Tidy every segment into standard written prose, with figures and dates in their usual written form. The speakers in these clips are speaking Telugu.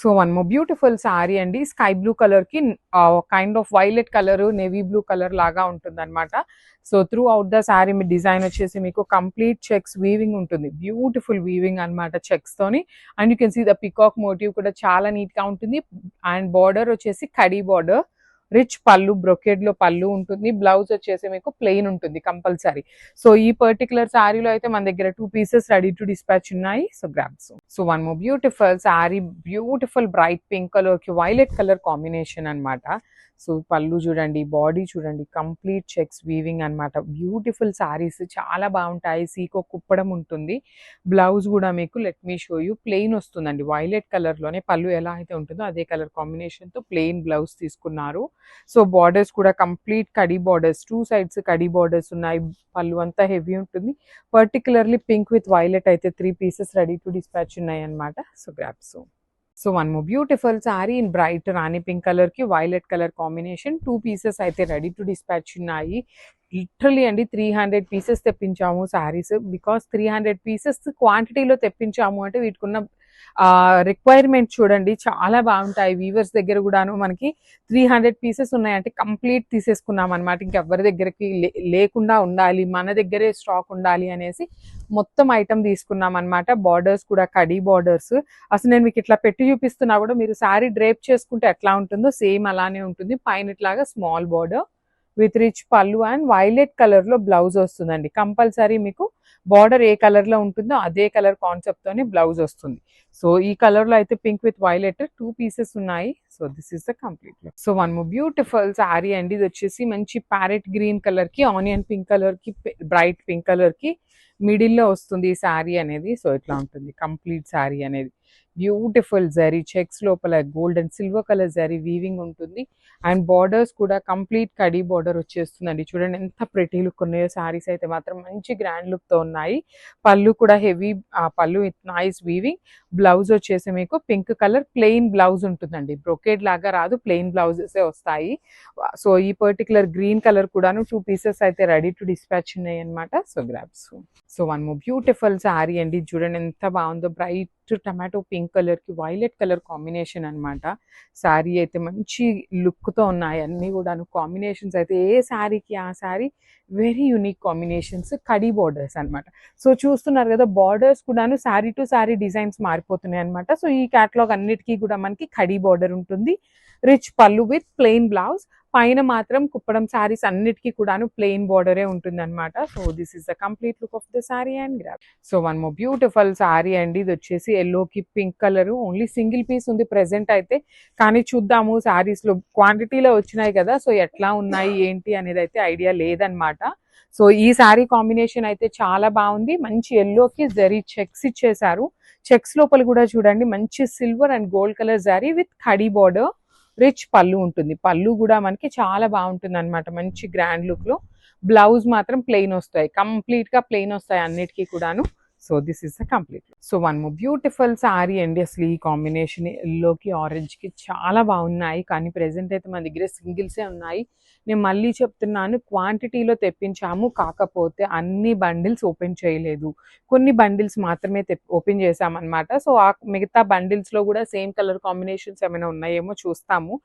So one more beautiful sari అండి. స్కై బ్లూ కలర్ కి kind of violet colour, navy blue colour లాగా ఉంటుంది అనమాట. So throughout the sari మీ డిజైన్ వచ్చేసి మీకు కంప్లీట్ చెక్స్ వీవింగ్ ఉంటుంది. బ్యూటిఫుల్ వీవింగ్ అనమాట చెక్స్ తోని. And you can see the peacock motif కూడా చాలా నీట్ గా ఉంటుంది. అండ్ బార్డర్ వచ్చేసి కడీ బార్డర్, రిచ్ పళ్ళు, బ్రొకెడ్ లో పళ్ళు ఉంటుంది. బ్లౌజ్ వచ్చేసి మీకు ప్లెయిన్ ఉంటుంది కంపల్సరీ. సో ఈ పర్టికులర్ శారీలో అయితే మన దగ్గర 2 పీసెస్ రెడీ టు డిస్పాచ్ ఉన్నాయి. So grabs. So one more beautiful sari, beautiful bright pink colour కి వైలెట్ కలర్ కాంబినేషన్ అనమాట. సో పళ్ళు చూడండి, బాడీ చూడండి, కంప్లీట్ చెక్స్ వీవింగ్ అనమాట. బ్యూటిఫుల్ శారీస్ చాలా బాగుంటాయి. సీకో కుప్పడం ఉంటుంది. బ్లౌజ్ కూడా మీకు let me show you plain వస్తుందండి. వైలెట్ కలర్ లోనే పళ్ళు ఎలా అయితే ఉంటుందో అదే కలర్ కాంబినేషన్ తో ప్లెయిన్ బ్లౌజ్ తీసుకున్నారు. సో బార్డర్స్ కూడా complete khadi borders, 2 sides khadi borders ఉన్నాయి. పళ్ళు అంతా హెవీ ఉంటుంది. పర్టికులర్లీ పింక్ విత్ వైలెట్ అయితే 3 పీసెస్ రెడీ టు డిస్పాచ్ ఉన్నాయి అనమాట. So grabs. So one more beautiful sorry in bright Rani pink colour కి వైలెట్ కలర్ కాంబినేషన్. 2 పీసెస్ అయితే రెడీ టు డిస్పాచ్ ఉన్నాయి. లిటరలీ అండి 300 పీసెస్ తెప్పించాము శారీస్. బికాస్ 300 పీసెస్ క్వాంటిటీలో తెప్పించాము అంటే వీటికున్న రిక్వైర్మెంట్ చూడండి, చాలా బాగుంటాయి. వీవర్స్ దగ్గర కూడాను మనకి 300 పీసెస్ ఉన్నాయంటే కంప్లీట్ తీసేసుకున్నాం అనమాట. ఇంకెవ్వరి దగ్గరికి లేకుండా ఉండాలి, మన దగ్గరే స్టాక్ ఉండాలి అనేసి మొత్తం ఐటమ్ తీసుకున్నాం అనమాట. బార్డర్స్ కూడా కడీ బార్డర్స్. అసలు నేను మీకు ఇట్లా పెట్టి చూపిస్తున్నా కూడా మీరు శారీ డ్రేప్ చేసుకుంటే ఎట్లా ఉంటుందో సేమ్ అలానే ఉంటుంది. పైన ఇట్లాగా స్మాల్ బార్డర్ విత్ రిచ్ పళ్ళు అండ్ వైలెట్ కలర్ లో బ్లౌజ్ వస్తుందండి. కంపల్సరీ మీకు బార్డర్ ఏ కలర్ లో ఉంటుందో అదే కలర్ కాన్సెప్ట్ తోనే బ్లౌజ్ వస్తుంది. సో ఈ కలర్ లో అయితే పింక్ విత్ వైలెట్ 2 పీసెస్ ఉన్నాయి. So this is the complete look. So one more beautiful sari అండి. ఇది వచ్చేసి మంచి ప్యారెట్ గ్రీన్ కలర్ కి, ఆనియన్ పింక్ కలర్ కి, బ్రైట్ పింక్ కలర్ కి మిడిల్ లో వస్తుంది ఈ సారీ అనేది. సో ఇట్లా ఉంటుంది కంప్లీట్ సారీ అనేది. బ్యూటిఫుల్ జరీ చెక్స్ లోపల gold and silver colour zari weaving ఉంటుంది. అండ్ బార్డర్స్ కూడా కంప్లీట్ కడీ బార్డర్ వచ్చేస్తుందండి. చూడండి ఎంత ప్రెటీ లుక్ ఉన్నాయో శారీస్ అయితే మాత్రం మంచి గ్రాండ్ లుక్ తో ఉన్నాయి. పళ్ళు కూడా హెవీ పళ్ళు విత్ నైస్ వీవింగ్. బ్లౌజ్ వచ్చేసి మీకు పింక్ కలర్ ప్లెయిన్ బ్లౌజ్ ఉంటుందండి. బ్రొకేడ్ లాగా రాదు, ప్లెయిన్ బ్లౌజెస్ వస్తాయి. సో ఈ పర్టికులర్ గ్రీన్ కలర్ కూడాను 2 పీసెస్ అయితే రెడీ టు డిస్పాచ్ ఉన్నాయి అనమాట. So grabs. So one more beautiful sari అండి. చూడండి ఎంత బాగుందో. బ్రైట్ టమాటో పింక్ కలర్ కి వైలెట్ కలర్ కాంబినేషన్ అనమాట. శారీ అయితే మంచి లుక్ తో ఉన్నాయి. అన్ని కూడాను కాంబినేషన్స్ అయితే ఏ శారీకి ఆ sari very unique combinations. Khadi borders అనమాట. సో చూస్తున్నారు కదా, బార్డర్స్ కూడాను శారీ టు శారీ డిజైన్స్ మారిపోతున్నాయి అనమాట. సో ఈ క్యాటలాగ్ అన్నిటికీ కూడా మనకి కడీ బార్డర్ ఉంటుంది. రిచ్ పళ్ళు విత్ ప్లెయిన్ బ్లౌజ్. పైన మాత్రం కుప్పడం శారీస్ అన్నిటికీ కూడాను ప్లెయిన్ బార్డరే ఉంటుంది అనమాట. So this is the complete look of the sari and grab. So one more beautiful sari అండి. ఇది వచ్చేసి ఎల్లోకి pink colour. Only single piece ఉంది ప్రెసెంట్ అయితే. కానీ చూద్దాము, శారీస్ లో క్వాంటిటీలో వచ్చినాయి కదా, సో ఎట్లా ఉన్నాయి ఏంటి అనేది అయితే ఐడియా లేదనమాట. సో ఈ శారీ కాంబినేషన్ అయితే చాలా బాగుంది. మంచి ఎల్లోకి జరీ చెక్స్ ఇచ్చేసారు. చెక్స్ లోపల కూడా చూడండి మంచి silver and gold colour zari with khadi border. Rich పళ్ళు ఉంటుంది. పళ్ళు కూడా మనకి చాలా బాగుంటుంది అనమాట. మంచి గ్రాండ్ లుక్ లో. బ్లౌజ్ మాత్రం ప్లెయిన్ వస్తాయి, కంప్లీట్ గా ప్లెయిన్ వస్తాయి అన్నిటికీ కూడాను. So this is the complete. So one more beautiful sari అండి. అసలు ఈ కాంబినేషన్ ఎల్లోకి ఆరెంజ్ కి చాలా బాగున్నాయి. కానీ ప్రెసెంట్ అయితే మన దగ్గర సింగిల్సే ఉన్నాయి. నేను మళ్ళీ చెప్తున్నాను, క్వాంటిటీలో తెప్పించాము, కాకపోతే అన్ని బండిల్స్ ఓపెన్ చేయలేదు. కొన్ని బండిల్స్ మాత్రమే ఓపెన్ చేసామన్నమాట. సో ఆ మిగతా బండిల్స్ లో కూడా సేమ్ కలర్ కాంబినేషన్స్ ఏమైనా ఉన్నాయేమో చూస్తాము.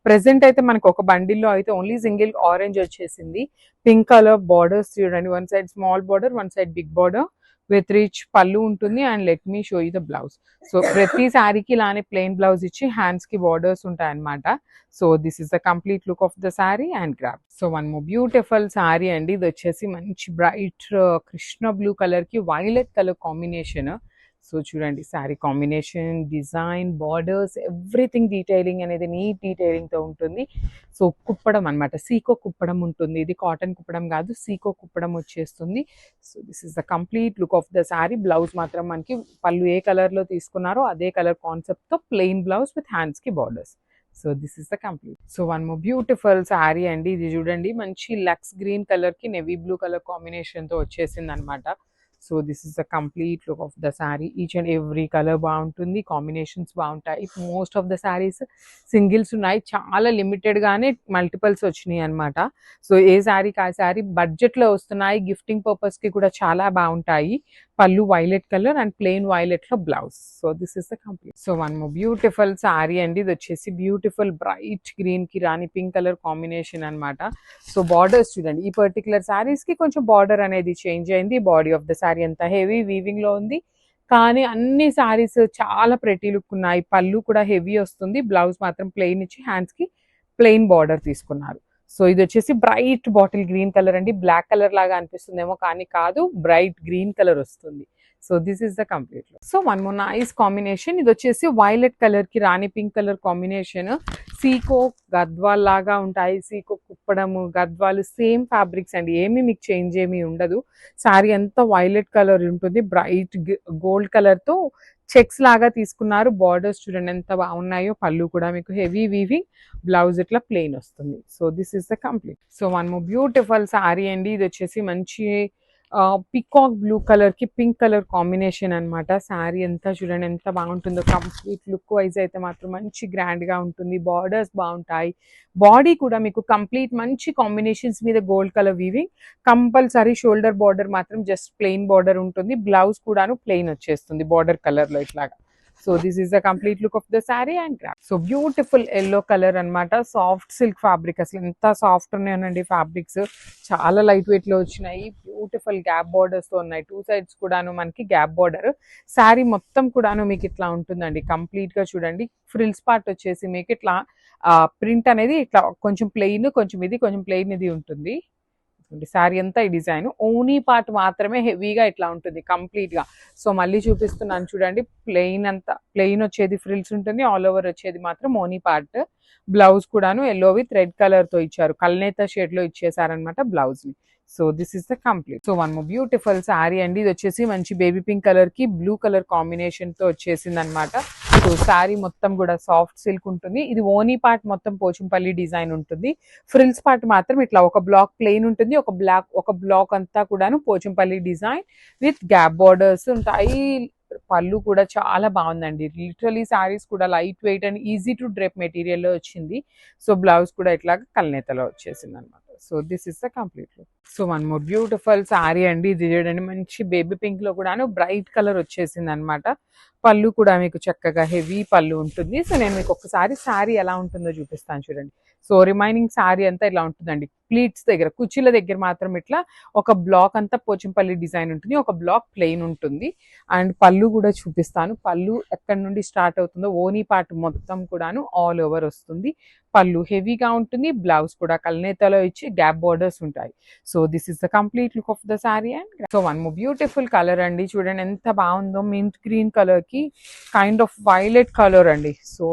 ప్రెసెంట్ అయితే మనకు ఒక బండిల్లో అయితే ఓన్లీ సింగిల్ ఆరెంజ్ వచ్చేసింది. పింక్ కలర్ బార్డర్స్ చూడండి, one side small border, one side big border with rich పళ్ళు ఉంటుంది. And let me show you the blouse. So ప్రతి శారీకి ఇలానే ప్లెయిన్ బ్లౌజ్ ఇచ్చి హ్యాండ్స్ కి బార్డర్స్ ఉంటాయి అనమాట. So this is the complete look of the sari and grab. So one more beautiful sari అండి. ఇది వచ్చేసి మంచి బ్రైట్ కృష్ణ బ్లూ కలర్ కి వైలెట్ కలర్ కాంబినేషన్. సో చూడండి sari combination, design, borders, everything detailing అనేది నీట్ డీటెయిలింగ్ తో ఉంటుంది. సో కుప్పడం అనమాట, సీకో కుప్పడం ఉంటుంది. ఇది కాటన్ కుప్పడం కాదు, సీకో కుప్పడం వచ్చేస్తుంది. So this is the complete look of the sari. Blouse మాత్రం మనకి పళ్ళు ఏ కలర్ లో తీసుకున్నారో అదే కలర్ కాన్సెప్ట్ తో ప్లెయిన్ బ్లౌజ్ విత్ హ్యాండ్స్ కి borders. So this is the complete. So one more beautiful sari అండి. ఇది చూడండి మంచి లక్స్ గ్రీన్ కలర్ కి నెవీ బ్లూ కలర్ కాంబినేషన్ తో వచ్చేసింది అనమాట. So this is the complete look of the sari. Each and every colour బాగుంటుంది, కాంబినేషన్స్ బాగుంటాయి. Most of the saris singles ఉన్నాయి, చాలా లిమిటెడ్గానే మల్టిపల్స్ వచ్చినాయి అనమాట. సో ఏ శారీకి ఆ శారీ బడ్జెట్లో వస్తున్నాయి, గిఫ్టింగ్ పర్పస్కి కూడా చాలా బాగుంటాయి. పళ్ళు violet colour and plain violet లో blouse. So this is the complete. So one more beautiful sari అండి. ఇది వచ్చేసి బ్యూటిఫుల్ బ్రైట్ గ్రీన్ కి రాణి పింక్ కలర్ కాంబినేషన్ అన్నమాట. సో బార్డర్స్ చూడండి, ఈ పర్టికులర్ శారీస్ కి కొంచెం బార్డర్ అనేది చేంజ్ అయింది. బాడీ ఆఫ్ ద శారీ అంతా హెవీ వీవింగ్ లో ఉంది, కానీ అన్ని శారీస్ చాలా ప్రెటీ లుక్ ఉన్నాయి. పళ్ళు కూడా హెవీ వస్తుంది, బ్లౌజ్ మాత్రం ప్లెయిన్ ఇచ్చి హ్యాండ్స్ కి ప్లెయిన్ బార్డర్ తీసుకున్నారు. సో ఇది వచ్చేసి బ్రైట్ బాటిల్ గ్రీన్ కలర్ అండి. బ్లాక్ కలర్ లాగా అనిపిస్తుందేమో, కానీ కాదు, బ్రైట్ గ్రీన్ కలర్ వస్తుంది. So this is the complete look. So one more nice combination. ఇది వచ్చేసి వైలెట్ కలర్ కి rani pink colour combination. Seeko Gadwal లాగా ఉంటాయి, సీకో కుప్పడము గద్వాలు సేమ్ ఫ్యాబ్రిక్స్ అండి, ఏమి మీకు చేంజ్ ఏమీ ఉండదు. శారీ అంతా వైలెట్ కలర్ ఉంటుంది, బ్రైట్ గోల్డ్ కలర్ తో చెక్స్ లాగా తీసుకున్నారు. బార్డర్స్ చూడండి ఎంత బాగున్నాయో. పళ్ళు కూడా మీకు హెవీ వీవింగ్, బ్లౌజ్ ఇట్లా ప్లెయిన్ వస్తుంది. So this is the complete. So one more beautiful sari అండి. ఇది వచ్చేసి మంచి పికాక్ బ్లూ కలర్ కి పింక్ కలర్ కాంబినేషన్ అన్నమాట. శారీ అంతా చూడండి ఎంత బాగుంటుందో. కంప్లీట్ లుక్ వైజ్ అయితే మాత్రం మంచి గ్రాండ్ గా ఉంటుంది. బార్డర్స్ బాగుంటాయి, బాడీ కూడా మీకు కంప్లీట్ మంచి కాంబినేషన్స్ మీద gold colour weaving. Compulsory shoulder border మాత్రం జస్ట్ ప్లెయిన్ బార్డర్ ఉంటుంది, బ్లౌజ్ కూడాను ప్లెయిన్ వచ్చేస్తుంది బార్డర్ కలర్ లో ఇట్లాగా. So this is the complete look of the sari and graph. So beautiful yellow colour అన్నమాట. సాఫ్ట్ సిల్క్ ఫ్యాబ్రిక్, అసలు ఎంత సాఫ్ట్ ఉన్నాయండి ఫ్యాబ్రిక్స్, చాలా లైట్ వెయిట్ లో వచ్చినాయి. బ్యూటిఫుల్ గ్యాప్ బార్డర్స్ తో ఉన్నాయి, టూ సైడ్స్ కూడాను మనకి గ్యాప్ బార్డర్. శారీ మొత్తం కూడాను మీకు ఇట్లా ఉంటుందండి. కంప్లీట్ గా చూడండి, ఫ్రిల్స్ పార్ట్ వచ్చేసి మీకు ఇట్లా ప్రింట్ అనేది ఇట్లా కొంచెం ప్లెయిన్, కొంచెం ఇది కొంచెం ప్లెయిన్ ఇది ఉంటుంది. శారీ అంతా ఈ డిజైన్, ఓనీ పార్ట్ మాత్రమే హెవీగా ఇట్లా ఉంటుంది కంప్లీట్ గా. సో మళ్ళీ చూపిస్తున్నాను చూడండి, ప్లెయిన్ అంతా ప్లెయిన్ వచ్చేది ఫ్రిల్స్ ఉంటుంది, ఆల్ ఓవర్ వచ్చేది మాత్రం ఓనీ పార్ట్. బ్లౌజ్ కూడాను ఎల్లో విత్ రెడ్ కలర్ తో ఇచ్చారు, కల్నేత షేడ్ లో ఇచ్చేసారనమాట బ్లౌజ్ ని. So this is the complete. So one more beautiful sari అండి. ఇది వచ్చేసి మంచి బేబీ పింక్ కలర్ కి బ్లూ కలర్ కాంబినేషన్ తో వచ్చేసింది అనమాట. సో శారీ మొత్తం కూడా సాఫ్ట్ సిల్క్ ఉంటుంది. ఇది ఓనీ పార్ట్ మొత్తం పోచంపల్లి డిజైన్ ఉంటుంది, ఫ్రిల్స్ పార్ట్ మాత్రం ఇట్లా ఒక బ్లాక్ ప్లెయిన్ ఉంటుంది, ఒక బ్లాక్ అంతా కూడాను Pochampally design with gap borders ఉంటాయి. పళ్ళు కూడా చాలా బాగుందండి. లిటరలీ శారీస్ కూడా light weight and easy to drape material లో వచ్చింది. సో బ్లౌజ్ కూడా ఇట్లాగా కల్నేతలో వచ్చేసింది అనమాట. So this is the complete look. So one more beautiful sari అండి. ఇది చూడండి, మంచి బేబీ పింక్ లో కూడాను బ్రైట్ కలర్ వచ్చేసింది అనమాట. పళ్ళు కూడా మీకు చక్కగా హెవీ పళ్ళు ఉంటుంది. సో నేను మీకు ఒకసారి శారీ ఎలా ఉంటుందో చూపిస్తాను చూడండి. సో రిమైనింగ్ శారీ అంతా ఇలా ఉంటుందండి. ప్లీట్స్ దగ్గర, కుర్చీల దగ్గర మాత్రం ఇట్లా ఒక బ్లాక్ అంతా పోచంపల్లి డిజైన్ ఉంటుంది, ఒక బ్లాక్ ప్లెయిన్ ఉంటుంది. అండ్ పళ్ళు కూడా చూపిస్తాను. పళ్ళు ఎక్కడి నుండి స్టార్ట్ అవుతుందో ఓనీ పార్ట్ మొత్తం కూడాను ఆల్ ఓవర్ వస్తుంది. పళ్ళు హెవీగా ఉంటుంది, బ్లౌజ్ కూడా కల్నేతలో ఇచ్చి గ్యాప్ బార్డర్స్ ఉంటాయి. So this is the complete look of the sari and so one more beautiful colour అండి. చూడండి ఎంత బాగుందో, మింట్ గ్రీన్ కలర్ కి కైండ్ ఆఫ్ వైలెట్ కలర్ అండి. సో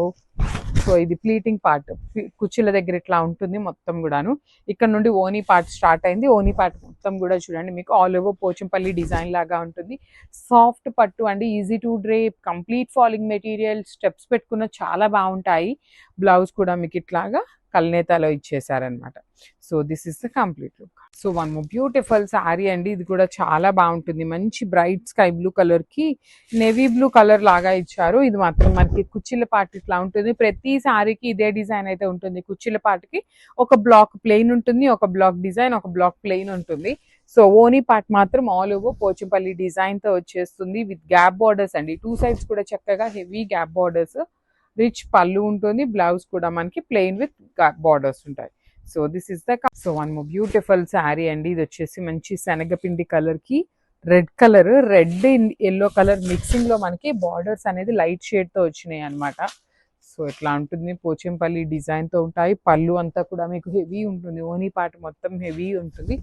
ఇది ప్లీటింగ్ పార్ట్, కుర్చీల దగ్గర ఇట్లా ఉంటుంది మొత్తం కూడాను. ఇక్కడ నుండి ఓనీ పార్ట్ స్టార్ట్ అయింది, ఓనీ పార్ట్ మొత్తం కూడా చూడండి మీకు ఆల్ ఓవర్ పోచంపల్లి డిజైన్ లాగా ఉంటుంది. సాఫ్ట్ పట్టు అండి, easy to drape, complete falling material, steps పెట్టుకున్న చాలా బాగుంటాయి. బ్లౌజ్ కూడా మీకు ఇట్లాగా కల్నేతలో ఇచ్చేసారనమాట. So this is the complete look. So one more beautiful sari అండి. ఇది కూడా చాలా బాగుంటుంది, మంచి బ్రైట్ స్కై బ్లూ కలర్ కి నేవీ బ్లూ కలర్ లాగా ఇచ్చారు. ఇది మాత్రం మనకి కుర్చీల పార్ట్ ఇట్లా ఉంటుంది. ప్రతి శారీకి ఇదే డిజైన్ అయితే ఉంటుంది. కుర్చీల పార్ట్కి ఒక బ్లాక్ ప్లెయిన్ ఉంటుంది, ఒక బ్లాక్ డిజైన్, ఒక బ్లాక్ ప్లెయిన్ ఉంటుంది. సో ఓనీ పార్ట్ మాత్రం ఆల్ ఓవర్ పోచంపల్లి డిజైన్ తో వచ్చేస్తుంది విత్ గ్యాప్ బార్డర్స్ అండి. టూ సైడ్స్ కూడా చక్కగా హెవీ గ్యాప్ బార్డర్స్, రిచ్ పళ్ళు ఉంటుంది, బ్లౌజ్ కూడా మనకి ప్లెయిన్ విత్ బార్డర్స్ ఉంటాయి. So this is the so one more beautiful sari అండి. ఇది వచ్చేసి మంచి శనగపిండి కలర్ కి red colour, red yellow colour mixing లో మనకి బార్డర్స్ అనేది లైట్ షేడ్ తో వచ్చినాయి అనమాట. సో ఇట్లా ఉంటుంది, పోచంపల్లి డిజైన్ తో ఉంటాయి. పళ్ళు అంతా కూడా మీకు హెవీ ఉంటుంది, ఓనీ పార్ట్ మొత్తం హెవీ ఉంటుంది.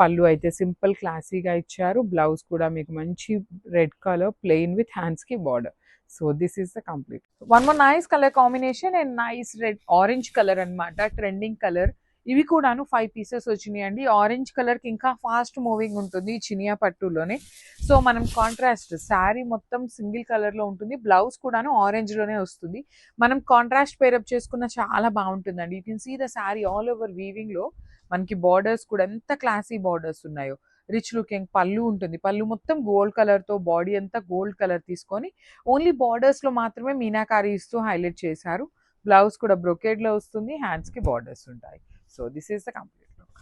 పళ్ళు అయితే సింపుల్ క్లాసీగా ఇచ్చారు. బ్లౌజ్ కూడా మీకు మంచి red colour plain with hands కి border. So this is the complete. One more nice colour combination and nice red orange colour అన్నమాట, ట్రెండింగ్ కలర్. ఇవి కూడాను 5 పీసెస్ వచ్చినాయి అండి. ఆరెంజ్ కలర్ కి ఇంకా ఫాస్ట్ మూవింగ్ ఉంటుంది చినియా పట్టులోనే. సో మనం కాంట్రాస్ట్, శారీ మొత్తం సింగిల్ కలర్ లో ఉంటుంది, బ్లౌజ్ కూడాను ఆరెంజ్ లోనే వస్తుంది. మనం కాంట్రాస్ట్ పేరప్ చేసుకున్న చాలా బాగుంటుందండి. You can see the sari all over weaving లో మనకి బార్డర్స్ కూడా ఎంత క్లాసీ బార్డర్స్ ఉన్నాయో. రిచ్ లుకింగ్ పళ్ళు ఉంటుంది. పళ్ళు మొత్తం గోల్డ్ కలర్‌తో బాడీ అంతా గోల్డ్ కలర్ తీసుకొని ఓన్లీ బార్డర్స్‌లో మాత్రమే మీనాకారి ఇస్తూ హైలైట్ చేశారు. బ్లౌజ్ కూడా బ్రొకేడ్‌లో వస్తుంది. హ్యాండ్స్‌కి బార్డర్స్ ఉంటాయి. So this is the complete look.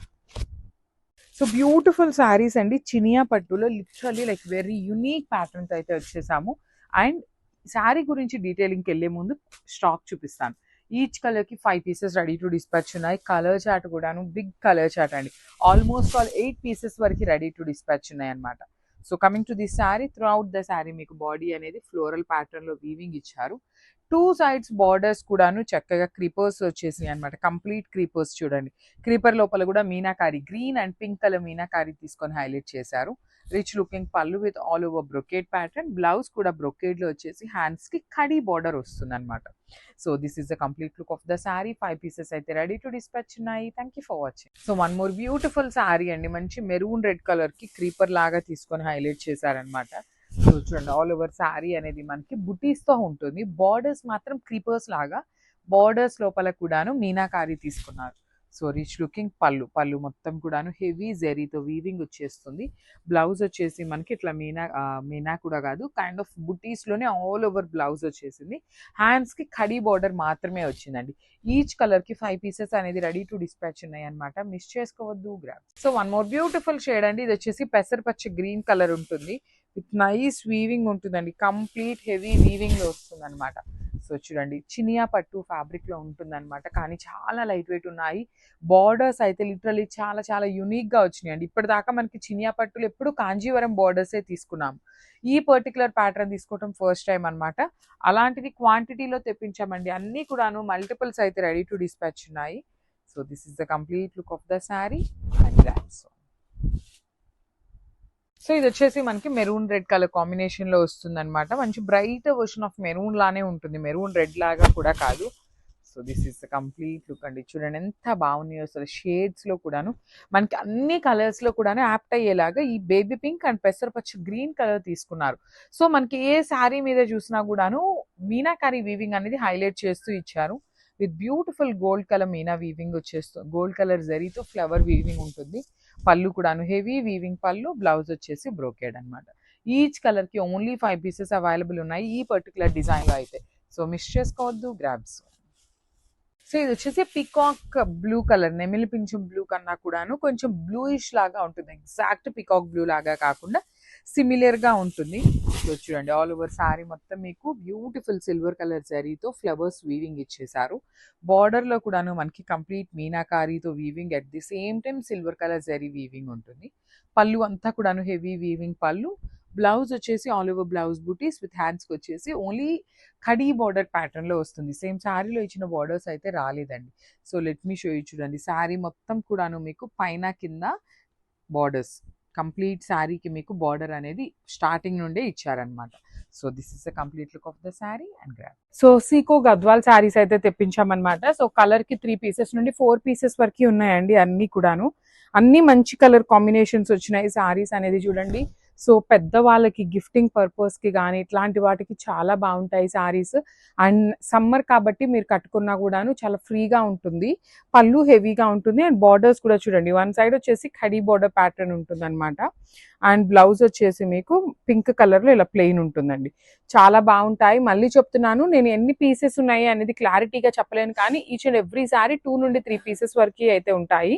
So beautiful saris అండి. చినియా పట్టులో literally like very unique patterns అయితే వచ్చేసాము. అండ్ శారీ గురించి డీటెయిలింగ్కి వెళ్ళే ముందు స్టాక్ చూపిస్తాను. ఈచ్ కలర్కి 5 పీసెస్ రెడీ టు డిస్పాచ్ ఉన్నాయి. కలర్ చార్ట్ కూడాను బిగ్ కలర్ చార్ట్ అండి. ఆల్మోస్ట్ ఆల్ 8 పీసెస్ వరకు రెడీ టు డిస్పాచ్ ఉన్నాయి అనమాట. So coming to this sari, through out the saree మీకు బాడీ అనేది ఫ్లోరల్ ప్యాటర్న్లో వీవింగ్ ఇచ్చారు. 2 సైడ్స్ బార్డర్స్ కూడాను చక్కగా క్రీపర్స్ వచ్చేసినాయి అనమాట. కంప్లీట్ క్రీపర్స్ చూడండి. క్రీపర్ లోపల కూడా meenakari green and pink colour meenakari తీసుకొని హైలైట్ చేశారు. రిచ్ లుకింగ్ పళ్ళు with all over brocade pattern. Blouse కూడా బ్రొకేడ్లో వచ్చేసి హ్యాండ్స్కి కడీ బార్డర్ వస్తుంది అనమాట. So this is the complete look of the sari. 5 pieces అయితే రెడీ టు డిస్పాచ్ ఉన్నాయి. Thank you for watching. So one more beautiful sari అండి. మంచి మెరూన్ రెడ్ కలర్కి క్రీపర్ లాగా తీసుకొని హైలైట్ చేశారనమాట. సో చూడండి, ఆల్ ఓవర్ శారీ అనేది మనకి బుటీస్తో ఉంటుంది. బార్డర్స్ మాత్రం క్రీపర్స్ లాగా బార్డర్స్ లోపల కూడాను మీనాకారి తీసుకున్నారు. సో రిచ్ లుకింగ్ పళ్ళు మొత్తం కూడాను హెవీ జెరీతో వీవింగ్ వచ్చేస్తుంది. బ్లౌజ్ వచ్చేసి మనకి ఇట్లా మీనా కూడా కాదు, కైండ్ ఆఫ్ బుటీస్లోనే ఆల్ ఓవర్ బ్లౌజ్ వచ్చేసింది. హ్యాండ్స్కి కడీ బార్డర్ మాత్రమే వచ్చిందండి. ఈచ్ కలర్కి 5 పీసెస్ అనేది రెడీ టు డిస్పాచ్ ఉన్నాయి అనమాట. మిస్ చేసుకోవద్దు, grab. So one more beautiful shade అండి. ఇది వచ్చేసి పెసరపచ్చ గ్రీన్ కలర్ ఉంటుంది. విత్ నైస్ వీవింగ్ ఉంటుందండి. కంప్లీట్ హెవీ వీవింగ్లో వస్తుంది అనమాట. సో చూడండి, చినియా పట్టు ఫ్యాబ్రిక్లో ఉంటుంది అనమాట. కానీ చాలా లైట్ వెయిట్ ఉన్నాయి. బార్డర్స్ అయితే లిటరలీ చాలా చాలా యూనిక్గా వచ్చినాయి అండి. ఇప్పటిదాకా మనకి చినియా పట్టులు ఎప్పుడు కాంజీవరం బార్డర్సే తీసుకున్నాం. ఈ పర్టికులర్ ప్యాటర్న్ తీసుకోవడం ఫస్ట్ టైం అనమాట. అలాంటిది క్వాంటిటీలో తెప్పించామండి. అన్నీ కూడాను మల్టిపుల్స్ అయితే రెడీ టు డిస్పాచ్ ఉన్నాయి. So this is the complete look of the sari and that's all. So ఇది వచ్చేసి మనకి మెరూన్ రెడ్ కలర్ కాంబినేషన్లో వస్తుంది అనమాట. మంచి బ్రైట్ వర్షన్ ఆఫ్ మెరూన్ లానే ఉంటుంది, మెరూన్ రెడ్ లాగా కూడా కాదు. So this is the complete look అండి. చూడండి ఎంత బాగున్నాయో అసలు. షేడ్స్లో కూడాను మనకి అన్ని కలర్స్లో కూడాను యాప్ట్ అయ్యేలాగా ఈ బేబీ పింక్ అండ్ పెసరపచ్చ గ్రీన్ కలర్ తీసుకున్నారు. సో మనకి ఏ శారీ మీద చూసినా కూడాను మీనాకారి వీవింగ్ అనేది హైలైట్ చేస్తూ ఇచ్చారు. With beautiful gold colour Meena weaving వచ్చేస్తుంది. గోల్డ్ కలర్ జరీతో ఫ్లవర్ వీవింగ్ ఉంటుంది. పళ్ళు కూడాను హెవీ వీవింగ్ పళ్ళు. బ్లౌజ్ వచ్చేసి బ్రోకేడ్ అనమాట. ఈచ్ కలర్కి ఓన్లీ 5 పీసెస్ అవైలబుల్ ఉన్నాయి ఈ పర్టికులర్ డిజైన్లో అయితే. సో మిస్ చేసుకోవద్దు, గ్రాబ్స్. సో ఇది వచ్చేసి పికాక్ బ్లూ కలర్, నెమిలి పింఛం బ్లూ కన్నా కూడాను కొంచెం బ్లూయిష్ లాగా ఉంటుంది. ఎగ్జాక్ట్ పికాక్ బ్లూ లాగా కాకుండా సిమిలర్గా ఉంటుంది. సో చూడండి, ఆల్ ఓవర్ శారీ మొత్తం మీకు బ్యూటిఫుల్ సిల్వర్ కలర్ జరీతో ఫ్లవర్స్ వీవింగ్ ఇచ్చేసారు. బార్డర్లో కూడాను మనకి కంప్లీట్ మీనాకారీతో weaving, at the same time silver colour zari weaving ఉంటుంది. పళ్ళు అంతా కూడాను హెవీ వీవింగ్ పళ్ళు. బ్లౌజ్ వచ్చేసి ఆల్ ఓవర్ బ్లౌజ్ బూటీస్ విత్ హ్యాండ్స్కి వచ్చేసి ఓన్లీ కడీ బార్డర్ ప్యాటర్న్లో వస్తుంది. సేమ్ శారీలో ఇచ్చిన బార్డర్స్ అయితే రాలేదండి. So let me show you. చూడండి, శారీ మొత్తం కూడాను మీకు పైన కింద బార్డర్స్, కంప్లీట్ శారీకి మీకు బార్డర్ అనేది స్టార్టింగ్ నుండే ఇచ్చారనమాట. So this is the complete look of the sari and grab. So సీకో గద్వాల్ శారీస్ అయితే తెప్పించామన్నమాట. సో కలర్కి 3 పీసెస్ నుండి 4 పీసెస్ వరకు ఉన్నాయండి. అన్నీ కూడాను అన్ని మంచి కలర్ కాంబినేషన్స్ వచ్చినాయి. శారీస్ అనేది చూడండి. సో పెద్దవాళ్ళకి గిఫ్టింగ్ పర్పస్కి కానీ ఇట్లాంటి వాటికి చాలా బాగుంటాయి శారీస్. అండ్ సమ్మర్ కాబట్టి మీరు కట్టుకున్నా కూడాను చాలా ఫ్రీగా ఉంటుంది. పళ్ళు హెవీగా ఉంటుంది. అండ్ బార్డర్స్ కూడా చూడండి, వన్ సైడ్ వచ్చేసి ఖడీ బార్డర్ ప్యాటర్న్ ఉంటుంది అనమాట. అండ్ బ్లౌజ్ వచ్చేసి మీకు పింక్ కలర్లో ఇలా ప్లెయిన్ ఉంటుందండి. చాలా బాగుంటాయి. మళ్ళీ చెప్తున్నాను, నేను ఎన్ని పీసెస్ ఉన్నాయి అనేది క్లారిటీగా చెప్పలేను, కానీ ఈచ్ అండ్ ఎవ్రీ శారీ 2 నుండి 3 పీసెస్ వరకు అయితే ఉంటాయి.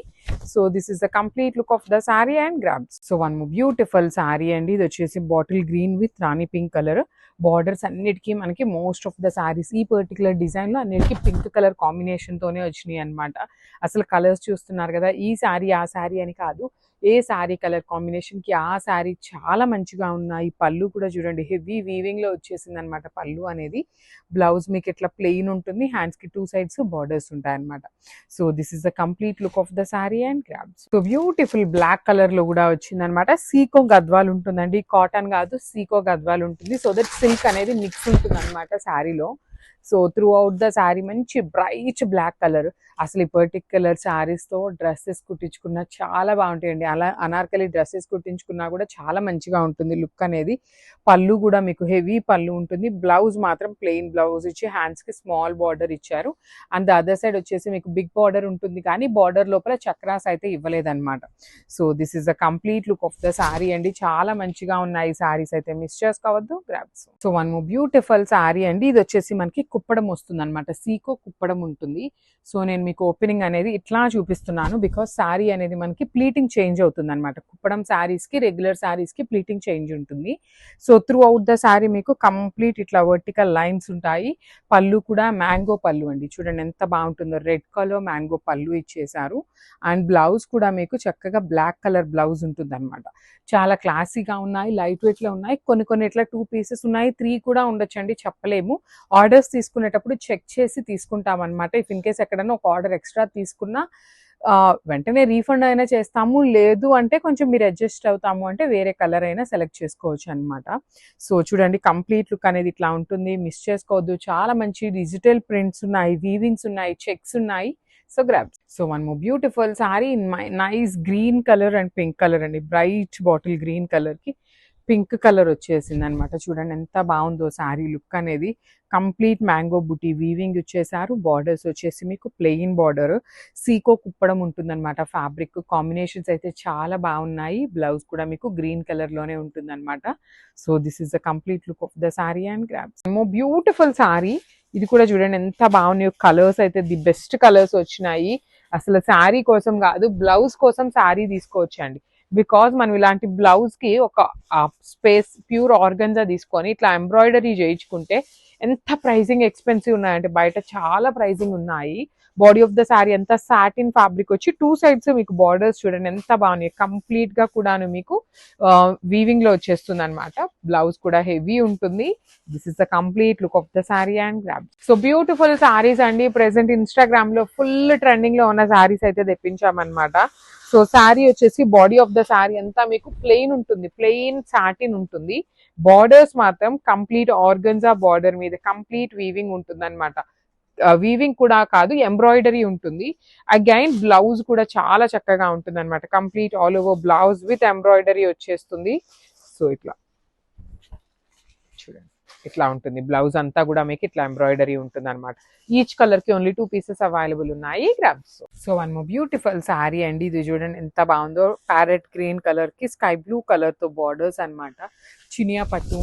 So this is the complete look of the sari and grabs. So one beautiful sari అండి. ఇది వచ్చేసి bottle green with Rani pink colour. Borders అన్నిటికీ మనకి మోస్ట్ ఆఫ్ ద శారీస్ ఈ పర్టికులర్ డిజైన్లో అన్నిటికీ పింక్ కలర్ కాంబినేషన్తోనే వచ్చినాయి అనమాట. అసలు కలర్స్ చూస్తున్నారు కదా, ఈ శారీ ఆ శారీ అని కాదు, ఏ శారీ కలర్ కాంబినేషన్కి ఆ శారీ చాలా మంచిగా ఉన్నాయి. పళ్ళు కూడా చూడండి, హెవీ వీవింగ్లో వచ్చేసింది అనమాట పళ్ళు అనేది. బ్లౌజ్ మీకు ఇట్లా ప్లెయిన్ ఉంటుంది. హ్యాండ్స్కి 2 సైడ్స్ బార్డర్స్ ఉంటాయి అనమాట. So this is the complete look of the sari and grabs. So beautiful black కలర్లో కూడా వచ్చింది అనమాట. సీకో గద్వాల్ ఉంటుందండి, కాటన్ కాదు, సీకో గద్వాల్ ఉంటుంది. సో దట్ సిల్క్ అనేది మిక్స్ ఉంటుంది అనమాట శారీలో. So throughout the sari మంచి బ్రైట్ బ్లాక్ కలర్. అసలు ఈ పర్టిక్యులర్ శారీస్తో డ్రెస్సెస్ కుట్టించుకున్న చాలా బాగుంటాయండి. అలా అనార్కలి డ్రెస్సెస్ కుట్టించుకున్నా కూడా చాలా మంచిగా ఉంటుంది లుక్ అనేది. పళ్ళు కూడా మీకు హెవీ పళ్ళు ఉంటుంది. బ్లౌజ్ మాత్రం ప్లెయిన్ బ్లౌజ్ ఇచ్చి హ్యాండ్స్కి స్మాల్ బార్డర్ ఇచ్చారు. అండ్ ద అదర్ సైడ్ వచ్చేసి మీకు బిగ్ బార్డర్ ఉంటుంది, కానీ బార్డర్ లోపల చక్రాస్ అయితే ఇవ్వలేదన్నమాట. So this is the complete look of the sari అండి. చాలా మంచిగా ఉన్నాయి ఈ శారీస్ అయితే, మిస్ చేసుకోవద్దు. Grabs. So one more beautiful sari అండి. ఇది వచ్చేసి మనకి కుప్పడం వస్తుంది అనమాట, సీకో కుప్పడం ఉంటుంది. సో నేను మీకు ఓపెనింగ్ అనేది ఇట్లా చూపిస్తున్నాను, బికాస్ శారీ అనేది మనకి ప్లీటింగ్ చేంజ్ అవుతుంది అనమాట. కుప్పడం శారీస్ కి రెగ్యులర్ శారీస్ కి ప్లీటింగ్ చేంజ్ ఉంటుంది. So throughout the saree మీకు కంప్లీట్ ఇట్లా వర్టికల్ లైన్స్ ఉంటాయి. పళ్ళు కూడా మ్యాంగో పళ్ళు అండి, చూడండి ఎంత బాగుంటుందో. రెడ్ కలర్ మ్యాంగో పళ్ళు ఇచ్చేసారు. అండ్ బ్లౌజ్ కూడా మీకు చక్కగా బ్లాక్ కలర్ బ్లౌజ్ ఉంటుంది అనమాట. చాలా క్లాసీగా ఉన్నాయి, లైట్ వెయిట్ లో ఉన్నాయి. కొన్ని ఇట్లా 2 పీసెస్ ఉన్నాయి, 3 కూడా ఉండొచ్చండి, చెప్పలేము. ఆర్డర్స్ తీసుకునేటప్పుడు చెక్ చేసి తీసుకుంటాం అనమాట. ఇఫ్ ఇన్ కేస్ ఎక్కడన్నా ఒక ఆర్డర్ ఎక్స్ట్రా తీసుకున్నా వెంటనే రీఫండ్ అయినా చేస్తాము, లేదు అంటే కొంచెం మీరు అడ్జస్ట్ అవుతాము అంటే వేరే కలర్ అయినా సెలెక్ట్ చేసుకోవచ్చు అనమాట. సో చూడండి కంప్లీట్ లుక్ అనేది ఇట్లా ఉంటుంది, మిస్ చేసుకోవద్దు. చాలా మంచి డిజిటల్ ప్రింట్స్ ఉన్నాయి, వీవింగ్స్ ఉన్నాయి, చెక్స్ ఉన్నాయి. So grab. So one more beautiful sorry in my nice green colour and pink colour అండి. బ్రైట్ బాటిల్ గ్రీన్ కలర్ కి పింక్ కలర్ వచ్చేసింది అనమాట. చూడండి ఎంత బాగుందో శారీ లుక్ అనేది. కంప్లీట్ మ్యాంగో బుటీ వీవింగ్ ఇచ్చేసారు. బార్డర్స్ వచ్చేసి మీకు ప్లెయిన్ బార్డర్, సీకో కుప్పడం ఉంటుందన్నమాట. ఫ్యాబ్రిక్ కాంబినేషన్స్ అయితే చాలా బాగున్నాయి. బ్లౌజ్ కూడా మీకు గ్రీన్ కలర్ లోనే ఉంటుందన్నమాట. So this is the complete look of the sari and grabs. Beautiful sari. ఇది కూడా చూడండి ఎంత బాగున్నాయో. కలర్స్ అయితే ది బెస్ట్ కలర్స్ వచ్చినాయి. అసలు శారీ కోసం కాదు, బ్లౌజ్ కోసం శారీ తీసుకోవచ్చండి. బికాజ్ మనం ఇలాంటి బ్లౌజ్ కి ఒక స్పేస్ ప్యూర్ ఆర్గన్జా తీసుకొని ఇట్లా ఎంబ్రాయిడరీ చేయించుకుంటే ఎంత ప్రైజింగ్ ఎక్స్పెన్సివ్ ఉన్నాయంటే, బయట చాలా ప్రైజింగ్ ఉన్నాయి. బాడీ ఆఫ్ ద శారీ అంతా సాటిన్ ఫ్యాబ్రిక్ వచ్చి 2 సైడ్స్ మీకు బార్డర్స్ చూడండి ఎంత బాగున్నాయి. కంప్లీట్ గా కూడాను మీకు వీవింగ్ లో వచ్చేస్తుంది అనమాట. బ్లౌజ్ కూడా హెవీ ఉంటుంది. This is the complete look of the sari and grab. So beautiful saris అండి. ప్రెసెంట్ ఇన్స్టాగ్రామ్ లో ఫుల్ ట్రెండింగ్ లో ఉన్న శారీస్ అయితే తెప్పించామన్నమాట. సో శారీ వచ్చేసి బాడీ ఆఫ్ ద శారీ అంతా మీకు ప్లెయిన్ ఉంటుంది, ప్లెయిన్ సాటిన్ ఉంటుంది. బార్డర్స్ మాత్రం కంప్లీట్ ఆర్గన్జా బార్డర్ మీద కంప్లీట్ వీవింగ్ ఉంటుంది అనమాట. వీవింగ్ కూడా కాదు, ఎంబ్రాయిడరీ ఉంటుంది. అగైన్ బ్లౌజ్ కూడా చాలా చక్కగా ఉంటుంది అనమాట. Complete all over blouse with embroidery వచ్చేస్తుంది. సో ఇట్లా చూడండి ఇట్లా ఉంటుంది. బ్లౌజ్ అంతా కూడా మీకు ఇట్లా ఎంబ్రాయిడరీ ఉంటుంది అనమాట. ఈచ్ కలర్ కి ఓన్లీ 2 పీసెస్ అవైలబుల్ ఉన్నాయి. Grabs. So one more beautiful sari అండి. ఇది చూడండి ఎంత బాగుందో. ప్యారెట్ గ్రీన్ కలర్ కి స్కై బ్లూ కలర్ తో బార్డర్స్ అనమాట. చినియా పట్టు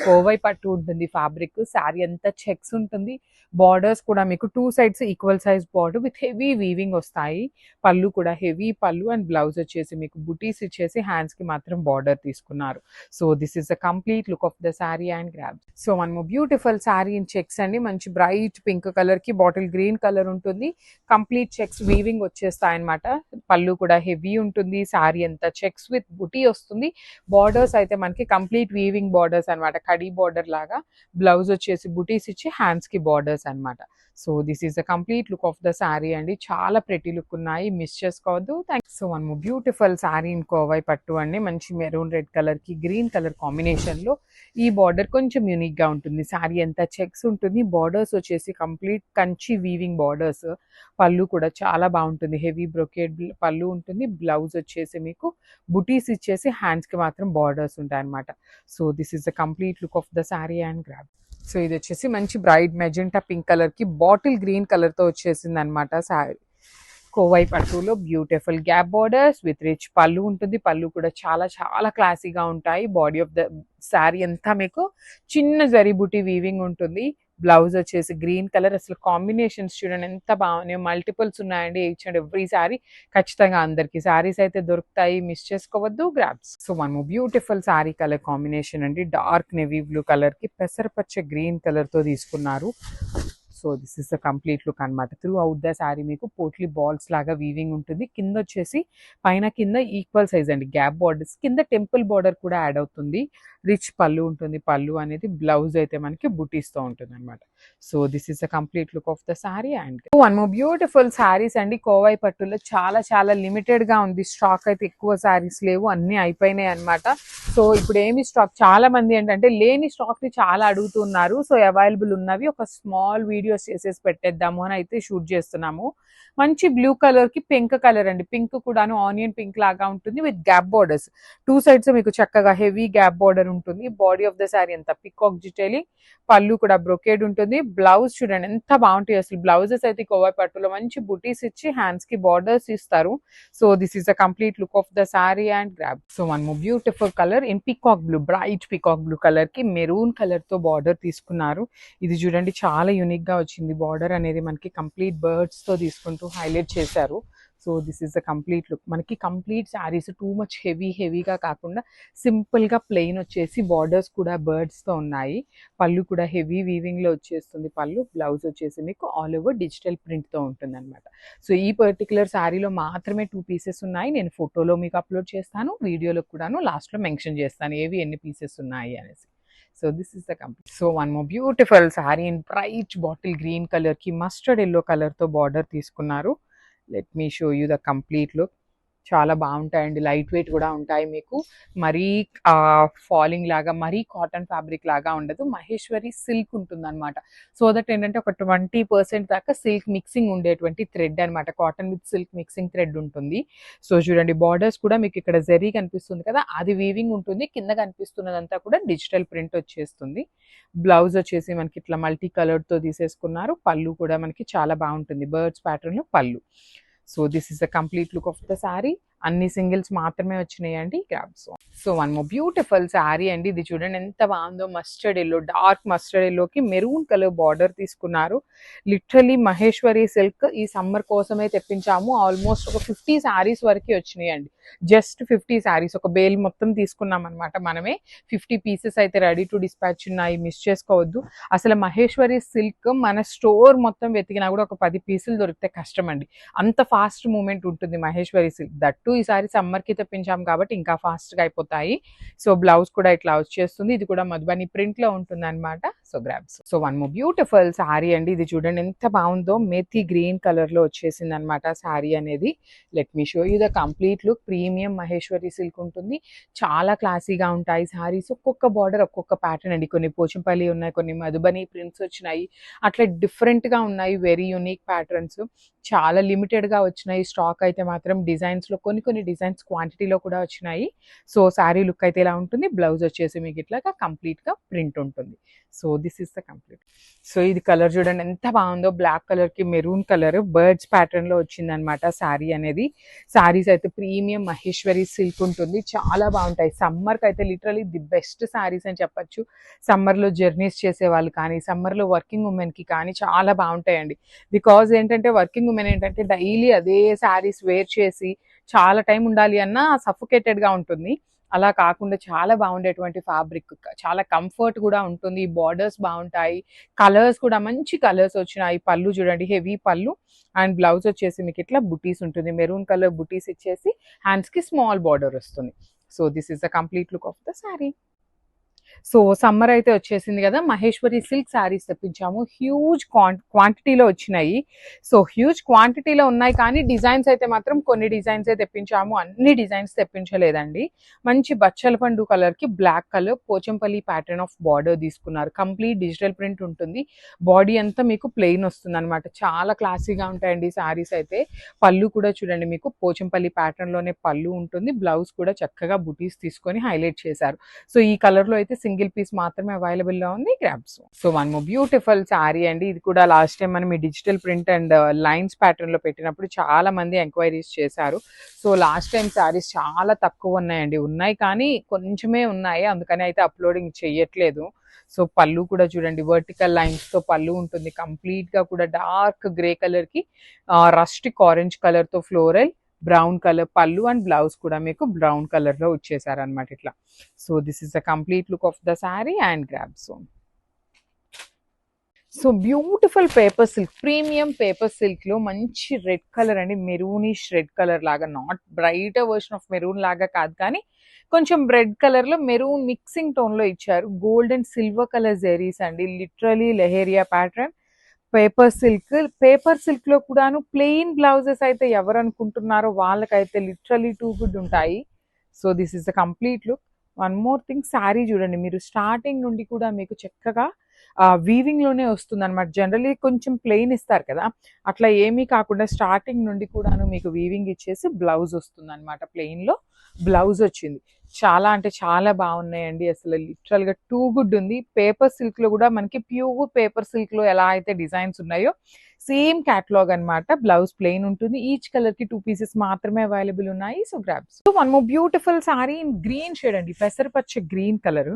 కోవై పట్టు ఉంటుంది ఫ్యాబ్రిక్. శారీ అంతా చెక్స్ ఉంటుంది. బార్డర్స్ కూడా మీకు 2 sides equal size border with heavy weaving వస్తాయి. పళ్ళు కూడా హెవీ పళ్ళు అండ్ బ్లౌజ్ వచ్చేసి మీకు బుటీస్ ఇచ్చేసి హ్యాండ్స్ కి మాత్రం బార్డర్ తీసుకున్నారు. So this is the complete look of the sari and grab. So one more beautiful sari in checks అండి. మంచి బ్రైట్ పింక్ కలర్ కి బాటిల్ గ్రీన్ కలర్ ఉంటుంది. కంప్లీట్ చెక్స్ వీవింగ్ వచ్చేస్తాయి అనమాట. పళ్ళు కూడా హెవీ ఉంటుంది. శారీ అంతా చెక్స్ విత్ బుటీ వస్తుంది. బార్డర్స్ అయితే మనకి కంప్లీట్ వీవింగ్ బార్డర్స్ అనమాట, కడీ బార్డర్ లాగా. బ్లౌజ్ వచ్చేసి బుటీస్ ఇచ్చి హ్యాండ్స్ కి బార్డర్స్ అనమాట. So this is the complete look of the sari అండి. చాలా ప్రెటీ లుక్ ఉన్నాయి, మిస్ చేసుకోవద్దు. So one more beautiful sari in Kovai పట్టు అండి. మంచి మెరూన్ రెడ్ కలర్ కి గ్రీన్ కలర్ కాంబినేషన్ లో ఈ బార్డర్ కొంచెం యూనిక్ గా ఉంటుంది. శారీ అంతా చెక్స్ ఉంటుంది. బార్డర్స్ వచ్చేసి కంప్లీట్ కంచి వీవింగ్ బార్డర్స్. పళ్ళు కూడా చాలా బాగుంటుంది, హెవీ బ్రొకేడ్ పళ్ళు ఉంటుంది. బ్లౌజ్ వచ్చేసి మీకు బుటీస్ ఇచ్చేసి హ్యాండ్స్ కి మాత్రం బార్డర్స్ ఉంటాయి అనమాట. So this is the complete look of the sari and grab. So ఇది వచ్చేసి మంచి బ్రైట్ మెజెంటా పింక్ కలర్ కి బాటిల్ గ్రీన్ కలర్ తో వచ్చేసింది అనమాట. శారీ కోవై పట్టులో beautiful gap borders with rich పళ్ళు ఉంటుంది. పళ్ళు కూడా చాలా చాలా క్లాసీగా ఉంటాయి. బాడీ ఆఫ్ ద శారీ అంతా మీకు చిన్న జరీ బుటీ వీవింగ్ ఉంటుంది. బ్లౌజ్ వచ్చేసి గ్రీన్ కలర్. అసలు కాంబినేషన్స్ చూడండి ఎంత బాగున్నాయి. మల్టిపుల్స్ ఉన్నాయండి. ఈచ్ అండ్ ఎవ్రీ శారీ ఖచ్చితంగా అందరికి శారీస్ అయితే దొరుకుతాయి, మిస్ చేసుకోవద్దు. గ్రాబ్స్. సో మనము బ్యూటిఫుల్ శారీ కలర్ కాంబినేషన్ అండి. డార్క్ నేవీ బ్లూ కలర్ కి పెసరపచ్చ గ్రీన్ కలర్ తో తీసుకున్నారు. So so this is the complete look అనమాట. త్రూ అవుట్ ద శారీ మీకు పోట్లీ బాల్స్ లాగా వీవింగ్ ఉంటుంది. కింద వచ్చేసి పైన కింద ఈక్వల్ సైజ్ అండి గ్యాప్ బార్డర్స్, కింద టెంపుల్ బార్డర్ కూడా యాడ్ అవుతుంది. రిచ్ పళ్ళు ఉంటుంది. పళ్ళు అనేది బ్లౌజ్ అయితే మనకి బుటీస్తో ఉంటుంది అనమాట. So this is the complete look of the sari. And one more beautiful saris అండి. కోవై పట్టులో చాలా చాలా లిమిటెడ్ గా ఉంది స్టాక్, అయితే ఎక్కువ శారీస్ లేవు, అన్ని అయిపోయినాయి అనమాట. సో ఇప్పుడు ఏమి స్టాక్, చాలా మంది ఏంటంటే లేని స్టాక్ ని చాలా అడుగుతున్నారు. సో అవైలబుల్ ఉన్నవి ఒక స్మాల్ వీడియోస్ చేసేసి పెట్టేద్దాము అని అయితే షూట్ చేస్తున్నాము. మంచి బ్లూ కలర్ కి పింక్ కలర్ అండి. పింక్ కూడాను ఆనియన్ పింక్ లాగా ఉంటుంది with gap borders. Two sides మీకు చక్కగా హెవీ గ్యాప్ బార్డర్ ఉంటుంది. బాడీ ఆఫ్ ద శారీ అంతా పికాక్ డిటైలింగ్, పళ్ళు కూడా బ్రొకేడ్ ఉంటుంది. బ్లౌజ్ చూడండి ఎంత బాగుంటాయి అసలు. బ్లౌజెస్ అయితే కోవై పట్టులో మంచి బుటీస్ ఇచ్చి హ్యాండ్స్ కి బార్డర్స్ ఇస్తారు. So this is the complete look of the sari and grab. So one more beautiful colour in peacock blue, bright peacock blue colour కి మెరూన్ కలర్ తో బార్డర్ తీసుకున్నారు. ఇది చూడండి చాలా యూనిక్ గా వచ్చింది. బార్డర్ అనేది మనకి కంప్లీట్ బర్డ్స్ తో తీసుకుంటూ హైలైట్ చేశారు. So this is the complete look. మనకి కంప్లీట్ శారీస్ టూ మచ్ హెవీగా కాకుండా సింపుల్ గా ప్లెయిన్ వచ్చేసి బార్డర్స్ కూడా బర్డ్స్ తో ఉన్నాయి. పళ్ళు కూడా హెవీ వీవింగ్ లో వచ్చేస్తుంది పళ్ళు. బ్లౌజ్ వచ్చేసి మీకు ఆల్ ఓవర్ డిజిటల్ ప్రింట్ తో ఉంటుంది అనమాట. సో ఈ పర్టికులర్ శారీలో మాత్రమే 2 పీసెస్ ఉన్నాయి. నేను ఫోటోలో మీకు అప్లోడ్ చేస్తాను, వీడియోలో కూడాను లాస్ట్ లో మెన్షన్ చేస్తాను ఏవి ఎన్ని పీసెస్ ఉన్నాయి అనేసి. So this is the complete. So one more beautiful sari in bright bottle green colour కి మస్టర్డ్ ఎల్లో కలర్ తో బార్డర్ తీసుకున్నారు. Let me show you the complete look. చాలా బాగుంటాయండి, లైట్ వెయిట్ కూడా ఉంటాయి. మీకు మరీ ఫాలింగ్ లాగా, మరీ కాటన్ ఫ్యాబ్రిక్ లాగా ఉండదు. మహేశ్వరి సిల్క్ ఉంటుంది అనమాట. సో దట్ ఏంటంటే ఒక 20% దాకా సిల్క్ మిక్సింగ్ ఉండేటువంటి థ్రెడ్ అనమాట. Cotton with silk mixing thread ఉంటుంది. సో చూడండి బార్డర్స్ కూడా మీకు ఇక్కడ జరీ కనిపిస్తుంది కదా, అది వీవింగ్ ఉంటుంది. కింద కనిపిస్తున్నదంతా కూడా డిజిటల్ ప్రింట్ వచ్చేస్తుంది. బ్లౌజ్ వచ్చేసి మనకి ఇట్లా మల్టీ కలర్ తో తీసేసుకున్నారు. పళ్ళు కూడా మనకి చాలా బాగుంటుంది, బర్డ్స్ ప్యాటర్న్ లో పళ్ళు. So this is the complete look of the sari. అన్ని సింగిల్స్ మాత్రమే వచ్చినాయండి grabs. So one more beautiful sari అండి. ఇది చూడండి ఎంత బాగుందో. మస్టర్డ్ ఎల్లో, డార్క్ మస్టర్డ్ ఎల్లోకి మెరూన్ కలర్ బార్డర్ తీసుకున్నారు. లిటరలీ మహేశ్వరి సిల్క్ ఈ సమ్మర్ కోసమే తెప్పించాము. ఆల్మోస్ట్ ఒక 50 శారీస్ వరకు వచ్చినాయండి. జస్ట్ 50 శారీస్, ఒక బేల్ మొత్తం తీసుకున్నాం అనమాట మనమే. 50 పీసెస్ అయితే రెడీ టు డిస్పాచ్ ఉన్నాయి, మిస్ చేసుకోవద్దు. అసలు మహేశ్వరి సిల్క్ మన స్టోర్ మొత్తం వెతికినా కూడా ఒక 10 పీసులు దొరికితే కష్టం అండి. అంత ఫాస్ట్ మూమెంట్ ఉంటుంది మహేశ్వరి సిల్క్. దట్టు ఈసారి సమ్మర్ కి తెప్పించాం కాబట్టి ఇంకా ఫాస్ట్ గా అయిపోతాయి. సో బ్లౌజ్ కూడా ఇట్లా వచ్చేస్తుంది. ఇది కూడా మధుబని ప్రింట్ లో ఉంటుంది అనమాట. So grabs. So one more beautiful sari అండి. ఇది చూడండి ఎంత బాగుందో. మెథీ గ్రీన్ కలర్ లో వచ్చేసింది అనమాట శారీ అనేది. Let me show you the complete look. Premium Maheshwari silk ఉంటుంది. చాలా క్లాసీగా ఉంటాయి శారీస్. ఒక్కొక్క బార్డర్ ఒక్కొక్క ప్యాటర్న్ అండి. కొన్ని పోచంపల్లి ఉన్నాయి, కొన్ని మధుబని ప్రింట్స్ వచ్చినాయి. అట్లా డిఫరెంట్ గా ఉన్నాయి. Very unique patterns. చాలా లిమిటెడ్ గా వచ్చినాయి. స్టాక్ అయితే మాత్రం డిజైన్స్ లో కొన్ని డిజైన్స్ క్వాంటిటీలో కూడా వచ్చినాయి. సో శారీ లుక్ అయితే ఇలా ఉంటుంది. బ్లౌజ్ వచ్చేసి మీకు ఇట్లాగా కంప్లీట్ గా ప్రింట్ ఉంటుంది. So this is the complete. So ఇది కలర్ చూడండి ఎంత బాగుందో. బ్లాక్ కలర్ కి మెరూన్ కలర్ బర్డ్స్ ప్యాటర్న్ లో వచ్చింది అనమాట శారీ అనేది. శారీస్ అయితే ప్రీమియం మహేశ్వరి సిల్క్ ఉంటుంది. చాలా బాగుంటాయి. సమ్మర్ కి అయితే లిటరలీ ది బెస్ట్ శారీస్ అని చెప్పొచ్చు. సమ్మర్ లో జర్నీస్ చేసే వాళ్ళు కానీ, సమ్మర్ లో వర్కింగ్ ఉమెన్ కి కానీ చాలా బాగుంటాయండి. బికాజ్ ఏంటంటే వర్కింగ్ ఉమెన్ ఏంటంటే డైలీ అదే శారీస్ వేర్ చేసి చాలా టైం ఉండాలి అన్న సఫోకేటెడ్ గా ఉంటుంది. అలా కాకుండా చాలా బాగుండేటువంటి ఫ్యాబ్రిక్, చాలా కంఫర్ట్ కూడా ఉంటుంది. బార్డర్స్ బాగుంటాయి. కలర్స్ కూడా మంచి కలర్స్ వచ్చినాయి. పళ్ళు చూడండి హెవీ పళ్ళు. అండ్ బ్లౌజ్ వచ్చేసి మీకు ఇట్లా బుటీస్ ఉంటుంది. మెరూన్ కలర్ బుటీస్ ఇచ్చేసి హ్యాండ్స్ కి స్మాల్ బార్డర్ వస్తుంది. So this is the complete look of the saree. So summer అయితే వచ్చేసింది కదా, మహేశ్వరి సిల్క్ శారీస్ తెప్పించాము. హ్యూజ్ క్వాంటిటీలో వచ్చినాయి. సో హ్యూజ్ క్వాంటిటీలో ఉన్నాయి కానీ డిజైన్స్ అయితే మాత్రం కొన్ని డిజైన్స్ తెప్పించాము. అన్ని డిజైన్స్ తెప్పించలేదండి. మంచి బచ్చల పండు కలర్ కి black colour Pochampally pattern of border తీసుకున్నారు. కంప్లీట్ డిజిటల్ ప్రింట్ ఉంటుంది. బాడీ అంతా మీకు ప్లెయిన్ వస్తుంది అనమాట. చాలా క్లాసీగా ఉంటాయండి శారీస్ అయితే. పళ్ళు కూడా చూడండి మీకు పోచంపల్లి ప్యాటర్న్ లోనే పళ్ళు ఉంటుంది. బ్లౌజ్ కూడా చక్కగా బుటీస్ తీసుకొని హైలైట్ చేశారు. సో ఈ కలర్ లో అయితే సింగిల్ పీస్ మాత్రమే అవైలబుల్ లో ఉంది. Grabs. So one more beautiful sari అండి. ఇది కూడా లాస్ట్ టైం మనం ఈ digital print and lines pattern లో పెట్టినప్పుడు చాలా మంది ఎంక్వైరీస్ చేశారు. సో లాస్ట్ టైం శారీస్ చాలా తక్కువ ఉన్నాయండి. ఉన్నాయి కానీ కొంచెమే ఉన్నాయి, అందుకని అయితే అప్లోడింగ్ చెయ్యట్లేదు. సో పళ్ళు కూడా చూడండి వర్టికల్ లైన్స్ తో పళ్ళు ఉంటుంది. కంప్లీట్ గా కూడా డార్క్ గ్రే కలర్ కి రస్టిక్ ఆరెంజ్ కలర్ తో ఫ్లోరల్ బ్రౌన్ కలర్ పళ్ళు అండ్ బ్లౌజ్ కూడా మీకు బ్రౌన్ కలర్ లో వచ్చేసారు అనమాట ఇట్లా. So this is the complete look of the sari and grabs. So beautiful paper silk, premium paper silk లో మంచి రెడ్ కలర్ అండి, మెరూనిష్ రెడ్ కలర్ లాగా, not bright version of maroon లాగా కాదు కానీ కొంచెం రెడ్ కలర్ లో మెరూన్ మిక్సింగ్ టోన్ లో ఇచ్చారు. గోల్డ్ అండ్ సిల్వర్ కలర్ జెరీస్ అండి, literally lehariya pattern. Paper silk లో కూడాను ప్లెయిన్ బ్లౌజెస్ అయితే ఎవరు అనుకుంటున్నారో వాళ్ళకైతే లిటరలీ టూ గుడ్ ఉంటాయి. So this is the complete look. One more thing, saree చూడండి మీరు, స్టార్టింగ్ నుండి కూడా మీకు చక్కగా వీవింగ్ లోనే వస్తుంది అనమాట. జనరలీ కొంచెం ప్లెయిన్ ఇస్తారు కదా, అట్లా ఏమీ కాకుండా స్టార్టింగ్ నుండి కూడాను మీకు వీవింగ్ ఇచ్చేసి బ్లౌజ్ వస్తుంది అనమాట. ప్లెయిన్ లో బ్లౌజ్ వచ్చింది. చాలా అంటే చాలా బాగున్నాయండి, అసలు లిటరల్ గా టూ గుడ్ ఉంది. పేపర్ సిల్క్ లో కూడా మనకి ప్యూర్ పేపర్ సిల్క్ లో ఎలా అయితే డిజైన్స్ ఉన్నాయో సేమ్ క్యాటలాగ్ అన్నమాట. బ్లౌజ్ ప్లెయిన్ ఉంటుంది. ఈచ్ కలర్ కి 2 పీసెస్ మాత్రమే అవైలబుల్ ఉన్నాయి. So grabs. So one more beautiful sorry in green shade అండి, పెసరపచ్చ గ్రీన్ కలర్.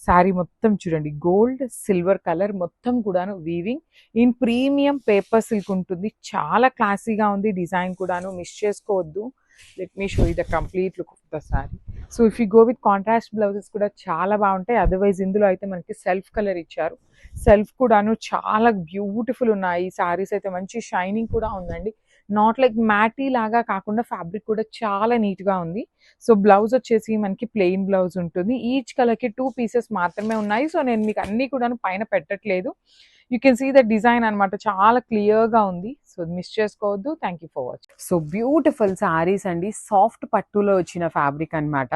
శారీ మొత్తం చూడండి గోల్డ్ సిల్వర్ కలర్, మొత్తం కూడాను weaving in premium paper silk ఉంటుంది. చాలా క్లాసీగా ఉంది, డిజైన్ కూడాను మిస్ చేసుకోవద్దు. Let me show you the complete look of the saree. So if you go with contrast blouses కూడా చాలా బాగుంటాయి. అదర్వైజ్ ఇందులో అయితే మనకి సెల్ఫ్ కలర్ ఇచ్చారు. సెల్ఫ్ కూడాను చాలా బ్యూటిఫుల్ ఉన్నాయి. శారీస్ అయితే మంచి షైనింగ్ కూడా ఉందండి, నాట్ లైక్ మ్యాటీ లాగా కాకుండా ఫ్యాబ్రిక్ కూడా చాలా నీట్ గా ఉంది. సో బ్లౌజ్ వచ్చేసి మనకి ప్లెయిన్ బ్లౌజ్ ఉంటుంది. ఈచ్ కలర్ కి 2 పీసెస్ మాత్రమే ఉన్నాయి. సో నేను మీకు అన్ని కూడా పైన పెట్టట్లేదు. You can see the design అనమాట, చాలా క్లియర్ గా ఉంది. సో మిస్ చేసుకోవద్దు. Thank you for watching. So beautiful saris అండి, సాఫ్ట్ పట్టులో వచ్చిన ఫ్యాబ్రిక్ అన్నమాట.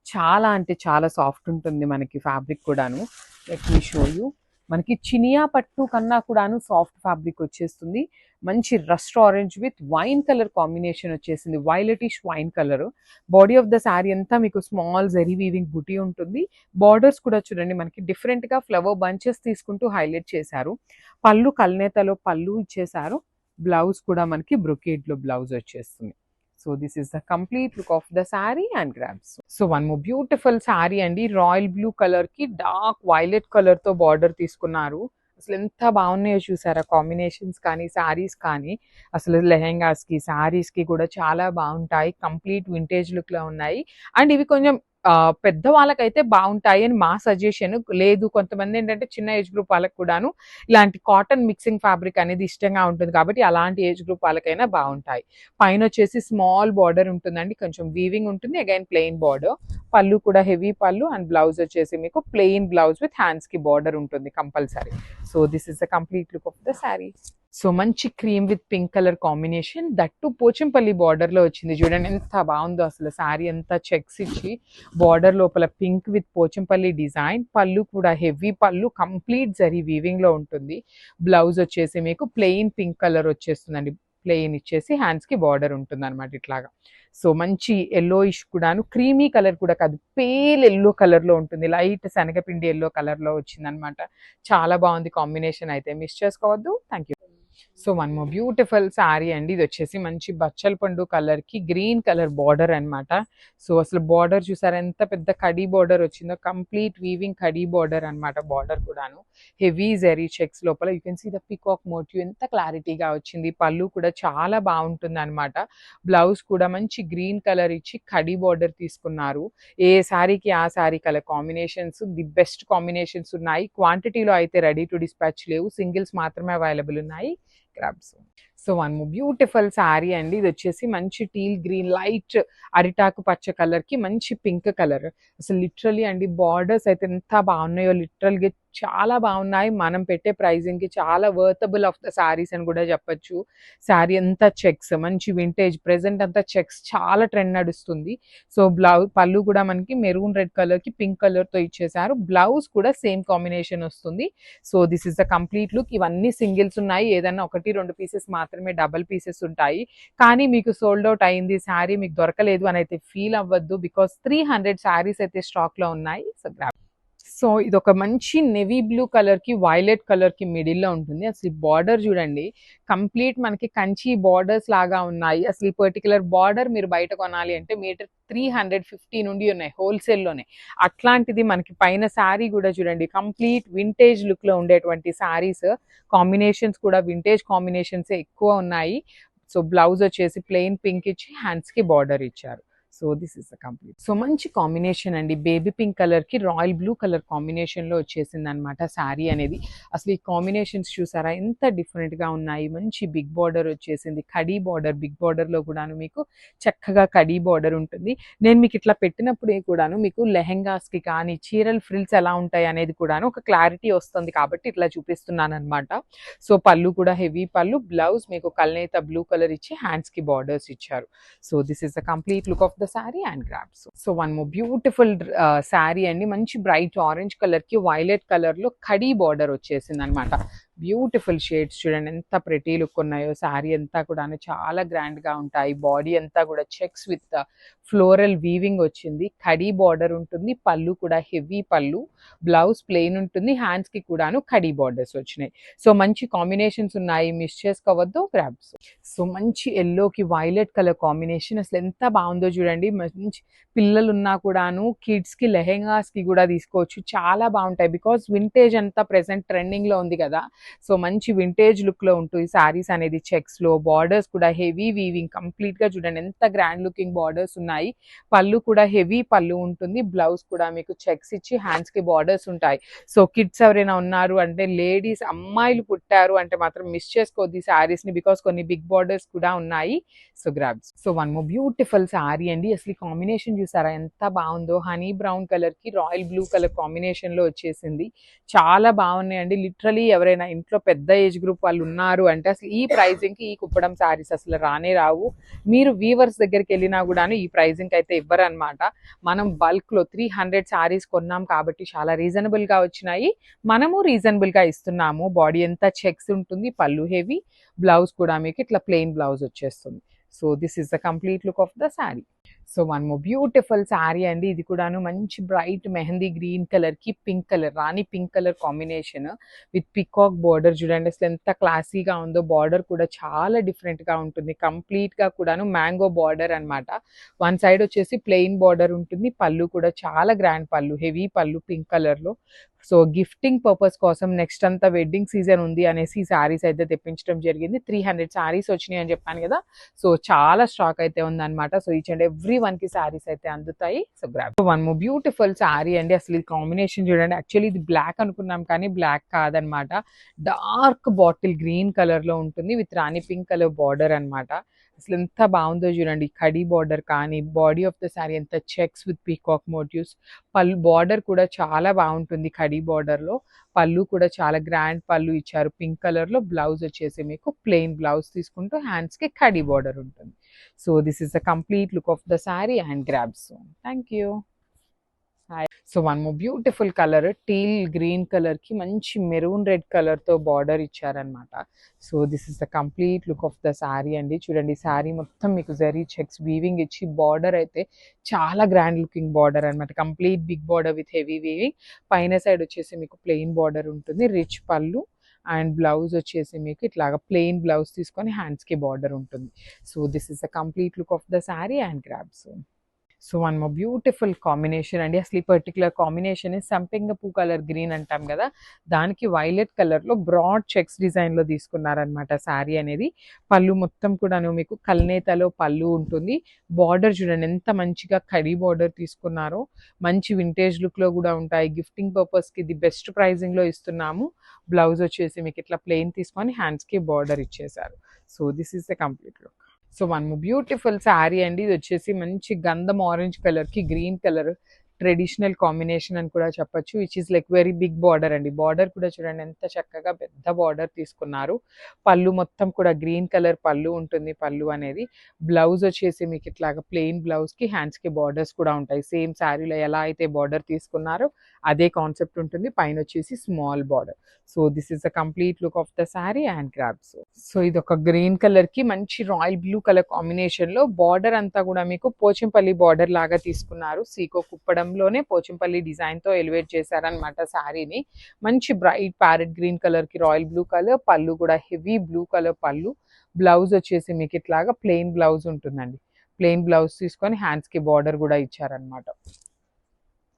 చాలా అంటే చాలా సాఫ్ట్ ఉంటుంది మనకి ఫ్యాబ్రిక్ కూడాను. Let me show you. మనకి చినియా పట్టు కన్నా కూడాను సాఫ్ట్ ఫ్యాబ్రిక్ వచ్చేస్తుంది. మంచి rust orange with wine colour combination వచ్చేసింది, violetish wine colour. Body of the saree అంతా మీకు స్మాల్ జరీ వీవింగ్ బుటీ ఉంటుంది. బార్డర్స్ కూడా చూడండి మనకి డిఫరెంట్ గా ఫ్లవర్ బంచెస్ తీసుకుంటూ హైలైట్ చేశారు. పళ్ళు కల్నేతలో పళ్ళు ఇచ్చేసారు. బ్లౌజ్ కూడా మనకి బ్రొకేడ్ లో బ్లౌజ్ వచ్చేస్తుంది. So this is the complete look of the sari and grabs. So one more beautiful sari అండి, రాయల్ బ్లూ కలర్ కి డార్క్ వైలెట్ కలర్ తో బార్డర్ తీసుకున్నారు. అసలు ఎంత బాగున్నాయో చూసారా కాంబినేషన్స్ కానీ శారీస్ కానీ. అసలు లెహెంగాస్ కి శారీస్ కి కూడా చాలా బాగుంటాయి. కంప్లీట్ వింటేజ్ లుక్ లో ఉన్నాయి. అండ్ ఇవి కొంచెం పెద్ద వాళ్ళకైతే బాగుంటాయి అని మా సజెషన్. లేదు కొంతమంది ఏంటంటే చిన్న ఏజ్ గ్రూప్ వాళ్ళకి కూడాను ఇలాంటి కాటన్ మిక్సింగ్ ఫ్యాబ్రిక్ అనేది ఇష్టంగా ఉంటుంది కాబట్టి అలాంటి ఏజ్ గ్రూప్ వాళ్ళకైనా బాగుంటాయి. పైన వచ్చేసి స్మాల్ బార్డర్ ఉంటుందండి, కొంచెం వీవింగ్ ఉంటుంది. అగైన్ ప్లెయిన్ బార్డర్, పళ్ళు కూడా హెవీ పళ్ళు. అండ్ బ్లౌజ్ వచ్చేసి మీకు ప్లెయిన్ బ్లౌజ్ విత్ హ్యాండ్స్ కి బార్డర్ ఉంటుంది compulsory. So this is the complete look of the saree. So మంచి cream with pink colour combination, that Pochampally border లో వచ్చింది. చూడండి ఎంత బాగుందో అసలు. శారీ అంతా చెక్స్ ఇచ్చి బార్డర్ లోపల పింక్ విత్ పోచంపల్లి డిజైన్. పళ్ళు కూడా హెవీ పళ్ళు, కంప్లీట్ జరీ వీవింగ్ లో ఉంటుంది. బ్లౌజ్ వచ్చేసి మీకు ప్లెయిన్ పింక్ కలర్ వచ్చేస్తుందండి. ప్లెయిన్ ఇచ్చేసి హ్యాండ్స్ కి బార్డర్ ఉంటుంది అనమాట ఇట్లాగా. సో మంచి ఎల్లోయిష్ కూడాను, క్రీమీ కలర్ కూడా కాదు, పేల్ ఎల్లో కలర్ లో ఉంటుంది. లైట్ శనగపిండి ఎల్లో కలర్ లో వచ్చింది అనమాట. చాలా బాగుంది కాంబినేషన్, అయితే మిస్ చేసుకోవద్దు. Thank you. So one more beautiful sari అండి, ఇది వచ్చేసి మంచి బచ్చల పండు కలర్ కి గ్రీన్ కలర్ బార్డర్ అన్నమాట. సో అసలు బార్డర్ చూసారా ఎంత పెద్ద కడీ బార్డర్ వచ్చిందో, కంప్లీట్ వీవింగ్ కడీ బార్డర్ అన్నమాట. బార్డర్ కూడాను హెవీ జెరీ చెక్స్ లోపల. You can see the peacock motif ఎంత క్లారిటీగా వచ్చింది. పళ్ళు కూడా చాలా బాగుంటుంది అనమాట. బ్లౌజ్ కూడా మంచి గ్రీన్ కలర్ ఇచ్చి కడీ బార్డర్ తీసుకున్నారు. ఏ శారీకి ఆ sari colour combinations the best combinations ఉన్నాయి. క్వాంటిటీలో అయితే రెడీ టు డిస్పాచ్ లేవు, సింగిల్స్ మాత్రమే అవైలబుల్ ఉన్నాయి. Grabs. So one more beautiful sari అండి, ఇది వచ్చేసి మంచి టీల్ గ్రీన్, లైట్ అరిటాకు పచ్చ కలర్ కి మంచి పింక్ కలర్. అసలు లిటరలీ అండి బార్డర్స్ అయితే ఎంత బాగున్నాయో, లిటరల్ గా చాలా బాగున్నాయి. మనం పెట్టే ప్రైజింగ్ కి చాలా వర్తబుల్ ఆఫ్ ద శారీస్ అని కూడా చెప్పొచ్చు. శారీ అంతా చెక్స్, మంచి వింటేజ్, ప్రెసెంట్ అంతా చెక్స్ చాలా ట్రెండ్ నడుస్తుంది. సో పళ్ళు కూడా మనకి మెరూన్ రెడ్ కలర్ కి పింక్ కలర్ తో ఇచ్చేసారు. బ్లౌజ్ కూడా సేమ్ కాంబినేషన్ వస్తుంది. So this is the complete look. ఇవన్నీ సింగిల్స్ ఉన్నాయి, ఏదన్నా 1-2 పీసెస్ మాత్రమే డబల్ పీసెస్ ఉంటాయి. కానీ మీకు సోల్డ్ అవుట్ అయింది, శారీ మీకు దొరకలేదు అని అయితే ఫీల్ అవ్వద్దు. బికాస్ 300 శారీస్ అయితే స్టాక్ లో ఉన్నాయి. So grab. సో ఇది ఒక మంచి నెవీ బ్లూ కలర్ కి వైలెట్ కలర్ కి మిడిల్ లో ఉంటుంది. అసలు బార్డర్ చూడండి, కంప్లీట్ మనకి కంచి బార్డర్స్ లాగా ఉన్నాయి. అసలు ఈ పర్టికులర్ బార్డర్ మీరు బయట కొనాలి అంటే మీటర్ 350 నుండి ఉన్నాయి హోల్సేల్ లోనే. అట్లాంటిది మనకి పైన శారీ కూడా చూడండి, కంప్లీట్ వింటేజ్ లుక్ లో ఉండేటువంటి శారీస్. కాంబినేషన్స్ కూడా వింటేజ్ కాంబినేషన్స్ ఎక్కువ ఉన్నాయి. సో బ్లౌజ్ వచ్చేసి ప్లెయిన్ పింక్ ఇచ్చి హ్యాండ్స్ కి బార్డర్ ఇచ్చారు. So this is the complete. So మంచి కాంబినేషన్ అండి, బేబీ పింక్ కలర్ కి రాయల్ బ్లూ కలర్ కాంబినేషన్ లో వచ్చేసింది అనమాట శారీ అనేది. అసలు ఈ కాంబినేషన్స్ చూసారా ఎంత డిఫరెంట్ గా ఉన్నాయి. మంచి బిగ్ బార్డర్ వచ్చేసింది, కడీ బార్డర్, బిగ్ బార్డర్ లో కూడాను మీకు చక్కగా కడీ బార్డర్ ఉంటుంది. నేను మీకు ఇట్లా పెట్టినప్పుడే కూడాను మీకు లెహెంగాస్ కి కానీ చీరల ఫ్రిల్స్ ఎలా ఉంటాయి అనేది కూడాను ఒక క్లారిటీ వస్తుంది కాబట్టి ఇట్లా చూపిస్తున్నాను అనమాట. సో పళ్ళు కూడా హెవీ పళ్ళు, బ్లౌజ్ మీకు కల్నేత బ్లూ కలర్ ఇచ్చి హ్యాండ్స్ కి బార్డర్స్ ఇచ్చారు. So this is the complete look of the sari and grabs. So one more beautiful sari అండి, మంచి బ్రైట్ ఆరెంజ్ కలర్ కి వైలెట్ కలర్ లో కడీ బార్డర్ వచ్చేసింది అనమాట. బ్యూటిఫుల్ షేడ్స్ చూడండి ఎంత ప్రెటీ లుక్ ఉన్నాయో. శారీ అంతా కూడా చాలా గ్రాండ్ గా ఉంటాయి. బాడీ అంతా కూడా చెక్స్ విత్ ఫ్లోరల్ వీవింగ్ వచ్చింది, కడీ బార్డర్ ఉంటుంది, పళ్ళు కూడా హెవీ పళ్ళు, బ్లౌజ్ ప్లెయిన్ ఉంటుంది, హ్యాండ్స్ కి కూడాను కడీ బార్డర్స్ వచ్చినాయి. సో మంచి కాంబినేషన్స్ ఉన్నాయి, మిస్ చేసుకోవద్దు గ్రాబ్స్. సో మంచి ఎల్లోకి వైలెట్ కలర్ కాంబినేషన్ అసలు ఎంత బాగుందో చూడండి. మంచి పిల్లలు ఉన్నా కూడాను కిడ్స్ కి లెహెంగాస్ కి కూడా తీసుకోవచ్చు, చాలా బాగుంటాయి. బికాస్ వింటేజ్ అంతా ప్రెసెంట్ ట్రెండింగ్ లో ఉంది కదా. సో మంచి వింటేజ్ లుక్ లో ఉంటుంది సారీస్ అనేది. చెక్స్ లో బార్డర్స్ కూడా హెవీ వీవింగ్, కంప్లీట్ గా చూడండి ఎంత గ్రాండ్ లుకింగ్ బార్డర్స్ ఉన్నాయి. పళ్ళు కూడా హెవీ పళ్ళు ఉంటుంది, బ్లౌజ్ కూడా మీకు చెక్స్ ఇచ్చి హ్యాండ్స్ కి బార్డర్స్ ఉంటాయి. సో కిడ్స్ ఎవరైనా ఉన్నారు అంటే, లేడీస్ అమ్మాయిలు పుట్టారు అంటే మాత్రం మిస్ చేసుకోవద్దు ఈ సారీస్ ని, బికాస్ కొన్ని బిగ్ బార్డర్స్ కూడా ఉన్నాయి. So grabs. So one more beautiful sari అండి, అసలు ఈ కాంబినేషన్ చూసారా ఎంత బాగుందో. హనీ బ్రౌన్ కలర్ కి రాయల్ బ్లూ కలర్ కాంబినేషన్ లో వచ్చేసింది, చాలా బాగున్నాయండి. లిటరలీ ఎవరైనా ఇంట్లో పెద్ద ఏజ్ గ్రూప్ వాళ్ళు ఉన్నారు అంటే అసలు ఈ ప్రైజింగ్ కి ఈ కుప్పడం సారీస్ అసలు రానే రావు. మీరు వీవర్స్ దగ్గరికి వెళ్ళినా కూడాను ఈ ప్రైజింగ్ అయితే ఇవ్వరు అనమాట. మనం బల్క్ లో 300 సారీస్ కొన్నాం కాబట్టి చాలా రీజనబుల్ గా వచ్చినాయి, మనము రీజనబుల్ గా ఇస్తున్నాము. బాడీ అంతా చెక్స్ ఉంటుంది, పళ్ళు హెవీ, బ్లౌజ్ కూడా మీకు ఇట్లా ప్లెయిన్ బ్లౌజ్ వచ్చేస్తుంది. So this is the complete look of the saree. So one more beautiful sari అండి, ఇది కూడాను మంచి బ్రైట్ మెహందీ గ్రీన్ కలర్ కి pink colour, Rani pink colour combination with peacock border చూడండి అసలు ఎంత క్లాసీగా ఉందో. బార్డర్ కూడా చాలా డిఫరెంట్ గా ఉంటుంది, కంప్లీట్ గా కూడాను మ్యాంగో బార్డర్ అనమాట. వన్ సైడ్ వచ్చేసి ప్లెయిన్ బార్డర్ ఉంటుంది, పళ్ళు కూడా చాలా గ్రాండ్ పళ్ళు, హెవీ పళ్ళు పింక్ కలర్ లో. సో గిఫ్టింగ్ పర్పస్ కోసం నెక్స్ట్ అంతా వెడ్డింగ్ సీజన్ ఉంది అనేసి ఈ సారీస్ అయితే తెప్పించడం జరిగింది. 300 సారీస్ వచ్చినాయి అని చెప్పాను కదా. సో చాలా స్టాక్ అయితే ఉందన్నమాట. So each and every one కి సారీస్ అయితే అందుతాయి. So grab. One more beautiful sari అండి, అసలు ఈ కాంబినేషన్ చూడండి. యాక్చువల్లీ ఇది బ్లాక్ అనుకున్నాం కానీ బ్లాక్ కాదనమాట, డార్క్ బాటిల్ గ్రీన్ కలర్ లో ఉంటుంది with Rani pink colour border అనమాట. అసలు ఎంత బాగుందో చూడండి, కడీ బార్డర్ కానీ బాడీ ఆఫ్ ద శారీ ఎంత చెక్స్ విత్ పీకాక్ మోటివ్స్. పళ్ళు బార్డర్ కూడా చాలా బాగుంటుంది కడీ బార్డర్ లో, పళ్ళు కూడా చాలా గ్రాండ్ పళ్ళు ఇచ్చారు పింక్ కలర్ లో. బ్లౌజ్ వచ్చేసి మీకు ప్లెయిన్ బ్లౌజ్ తీసుకుంటూ హ్యాండ్స్ కి కడీ బార్డర్ ఉంటుంది. So this is the complete look of the sari and grabs. Thank you. So one more beautiful colour, teal green colour కి మంచి మెరూన్ రెడ్ కలర్ తో బార్డర్ ఇచ్చారనమాట. So this is the complete look of the sari అండి. చూడండి శారీ మొత్తం మీకు జరీ చెక్స్ వీవింగ్ ఇచ్చి, బార్డర్ అయితే చాలా గ్రాండ్ లుకింగ్ బార్డర్ అనమాట, complete big border with heavy weaving. పైన సైడ్ వచ్చేసి మీకు ప్లెయిన్ బార్డర్ ఉంటుంది, రిచ్ పళ్ళు అండ్ బ్లౌజ్ వచ్చేసి మీకు ఇట్లాగా ప్లెయిన్ బ్లౌజ్ తీసుకొని హ్యాండ్స్ కి బార్డర్ ఉంటుంది. So this is the complete look of the sari and grabs. So one more beautiful combination అండి, అసలు ఈ పర్టికులర్ కాంబినేషన్ సంపెంగ పూ కలర్ గ్రీన్ అంటాం కదా, దానికి వైలెట్ కలర్ లో బ్రాడ్ చెక్స్ డిజైన్ లో తీసుకున్నారనమాట శారీ అనేది. పళ్ళు మొత్తం కూడాను మీకు కల్నేతలో పళ్ళు ఉంటుంది. బార్డర్ చూడండి ఎంత మంచిగా కడీ బార్డర్ తీసుకున్నారో, మంచి వింటేజ్ లుక్ లో కూడా ఉంటాయి. గిఫ్టింగ్ పర్పస్ కి ఇది బెస్ట్ ప్రైజింగ్ లో ఇస్తున్నాము. బ్లౌజ్ వచ్చేసి మీకు ఇట్లా ప్లెయిన్ తీసుకొని హ్యాండ్స్ కి బార్డర్ ఇచ్చేసారు. So this is the complete look. So one beautiful sari అండి, ఇది వచ్చేసి మంచి గంధం ఆరెంజ్ కలర్ కి గ్రీన్ కలర్ ట్రెడిషనల్ కాంబినేషన్ అని కూడా చెప్పొచ్చు, which is like very big border అండి. బార్డర్ కూడా చూడండి ఎంత చక్కగా పెద్ద బార్డర్ తీసుకున్నారు. పళ్ళు మొత్తం కూడా గ్రీన్ కలర్ పళ్ళు ఉంటుంది, పళ్ళు అనేది. బ్లౌజ్ వచ్చేసి మీకు ఇట్లాగా ప్లెయిన్ బ్లౌజ్ కి హ్యాండ్స్ కి బార్డర్స్ కూడా ఉంటాయి. సేమ్ శారీలో ఎలా అయితే బార్డర్ తీసుకున్నారో అదే కాన్సెప్ట్ ఉంటుంది, పైన వచ్చేసి small border. So this is the complete look of the sari and grabs. So ఇది ఒక గ్రీన్ కలర్ కి మంచి రాయల్ బ్లూ కలర్ కాంబినేషన్ లో బార్డర్ అంతా కూడా మీకు పోచంపల్లి బార్డర్ లాగా తీసుకున్నారు. సీకో కుప్పడంలోనే పోచంపల్లి డిజైన్ తో ఎలివేట్ చేశారనమాట శారీని. మంచి బ్రైట్ ప్యారెట్ గ్రీన్ కలర్ కి రాయల్ బ్లూ కలర్, పళ్ళు కూడా హెవీ బ్లూ కలర్ పళ్ళు. బ్లౌజ్ వచ్చేసి మీకు ఇట్లాగా ప్లెయిన్ బ్లౌజ్ ఉంటుందండి, ప్లెయిన్ బ్లౌజ్ తీసుకొని హ్యాండ్స్ కి బార్డర్ కూడా ఇచ్చారనమాట.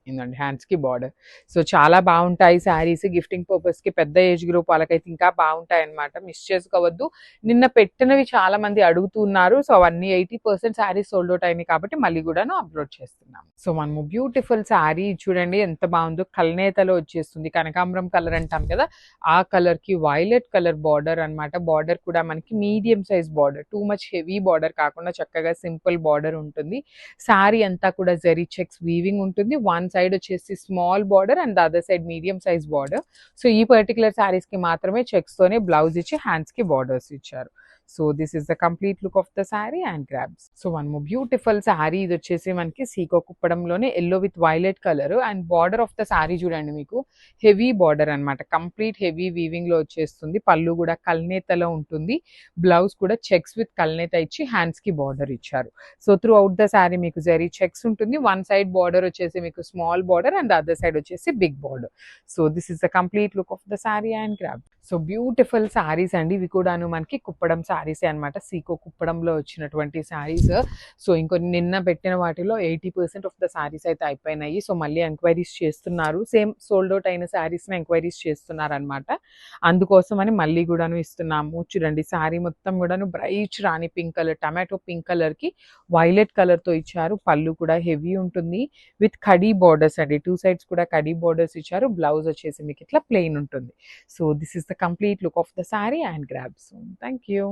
ఇందండి హ్యాండ్స్‌కి బార్డర్. సో, చాలా బావుంటాయి శారీస్ గిఫ్టింగ్ పర్పస్‌కి పెద్ద ఏజ్ గ్రూప్ వాళ్ళకైతే ఇంకా బావుంటాయన్నమాట. మిస్ చేసుకోవద్దు. నిన్న పెట్టినవి చాలా మంది అడుగుతున్నారు. సో, అవన్నీ 80% శారీస్ సోల్డ్ ఔట్ అయినాయి కాబట్టి మళ్ళీ గూడాను అప్‌లోడ్ చేస్తున్నాం. సో, మనము బ్యూటిఫుల్ శారీ చూడండి ఎంత బావుందో కల్నేతలో వచ్చేస్తుంది. కనకాంబరం కలర్ అంటాం కదా! ఆ కలర్‌కి వైలెట్ కలర్ బార్డర్ అన్నమాట. బార్డర్ కూడా మనకి medium size border. Too much heavy border కాకుండా చక్కగా సింపుల్ బార్డర్ ఉంటుంది. శారీ అంతా కూడా జరీ చెక్స్ వీవింగ్ ఉంటుంది. వన్ సైడ్ వచ్చేసి small border and the other side medium size border. So, ఈ పర్టిక్యులర్ శారీస్‌కి మాత్రమే చెక్స్‌తోనే బ్లౌజ్ ఇచ్చి హ్యాండ్స్‌కి బార్డర్స్ ఇచ్చారు. So, this is the complete look of the sari and grabs. So, one more beautiful saree ఇదొచ్చేసి మనకి సీకో కుప్పడంలోనే yellow with violet colour and border of the saree చూడండి మీకు హెవీ బార్డర్ అన్నమాట. కంప్లీట్ హెవీ వీవింగ్‌లో వచ్చేస్తుంది. పళ్ళు కూడా కల్నేతలో ఉంటుంది. బ్లౌజ్ కూడా చెక్స్ విత్ కల్నేత ఇచ్చి హ్యాండ్స్‌కి బార్డర్ ఇచ్చారు. So, throughout the saree మీకు జరీ చెక్స్ ఉంటుంది. వన్ సైడ్ బార్డర్ వచ్చేసి మీకు small border and the other side వచ్చేసి big border. So, this is the complete look of the sari and grab. So, beautiful saris అండి. ఇవి కూడాను మనకి కుప్పడం శారీసే అన్నమాట. సీకో కుప్పడంలో వచ్చినటువంటి శారీస్. సో, ఇంకొన్ని నిన్న పెట్టిన వాటిలో 80% ఆఫ్ ద శారీస్ అయితే అయిపోయినాయి. సో, మళ్ళీ ఎంక్వైరీస్ చేస్తున్నారు. సేమ్ సోల్డ్ ఔట్ అయిన శారీస్‌ని ఎంక్వైరీస్ చేస్తున్నారన్నమాట. అందుకోసమని మళ్ళీ గూడాను ఇస్తున్నాము. చూడండి శారీ మొత్తం గూడాను బ్రైట్ రాణి పింక్ కలర్, టమాటో పింక్ కలర్‌కి వైలెట్ కలర్‌తో ఇచ్చారు. పళ్ళు కూడా హెవీ ఉంటుంది. విత్ కడీ బార్డర్స్ అండి. 2 సైడ్స్ కూడా కడీ బార్డర్స్ ఇచ్చారు. బ్లౌజ్ వచ్చేసి మీకు ఇట్లా ప్లెయిన్ ఉంటుంది. So, this is the complete look of the sari and grab. So, thank you.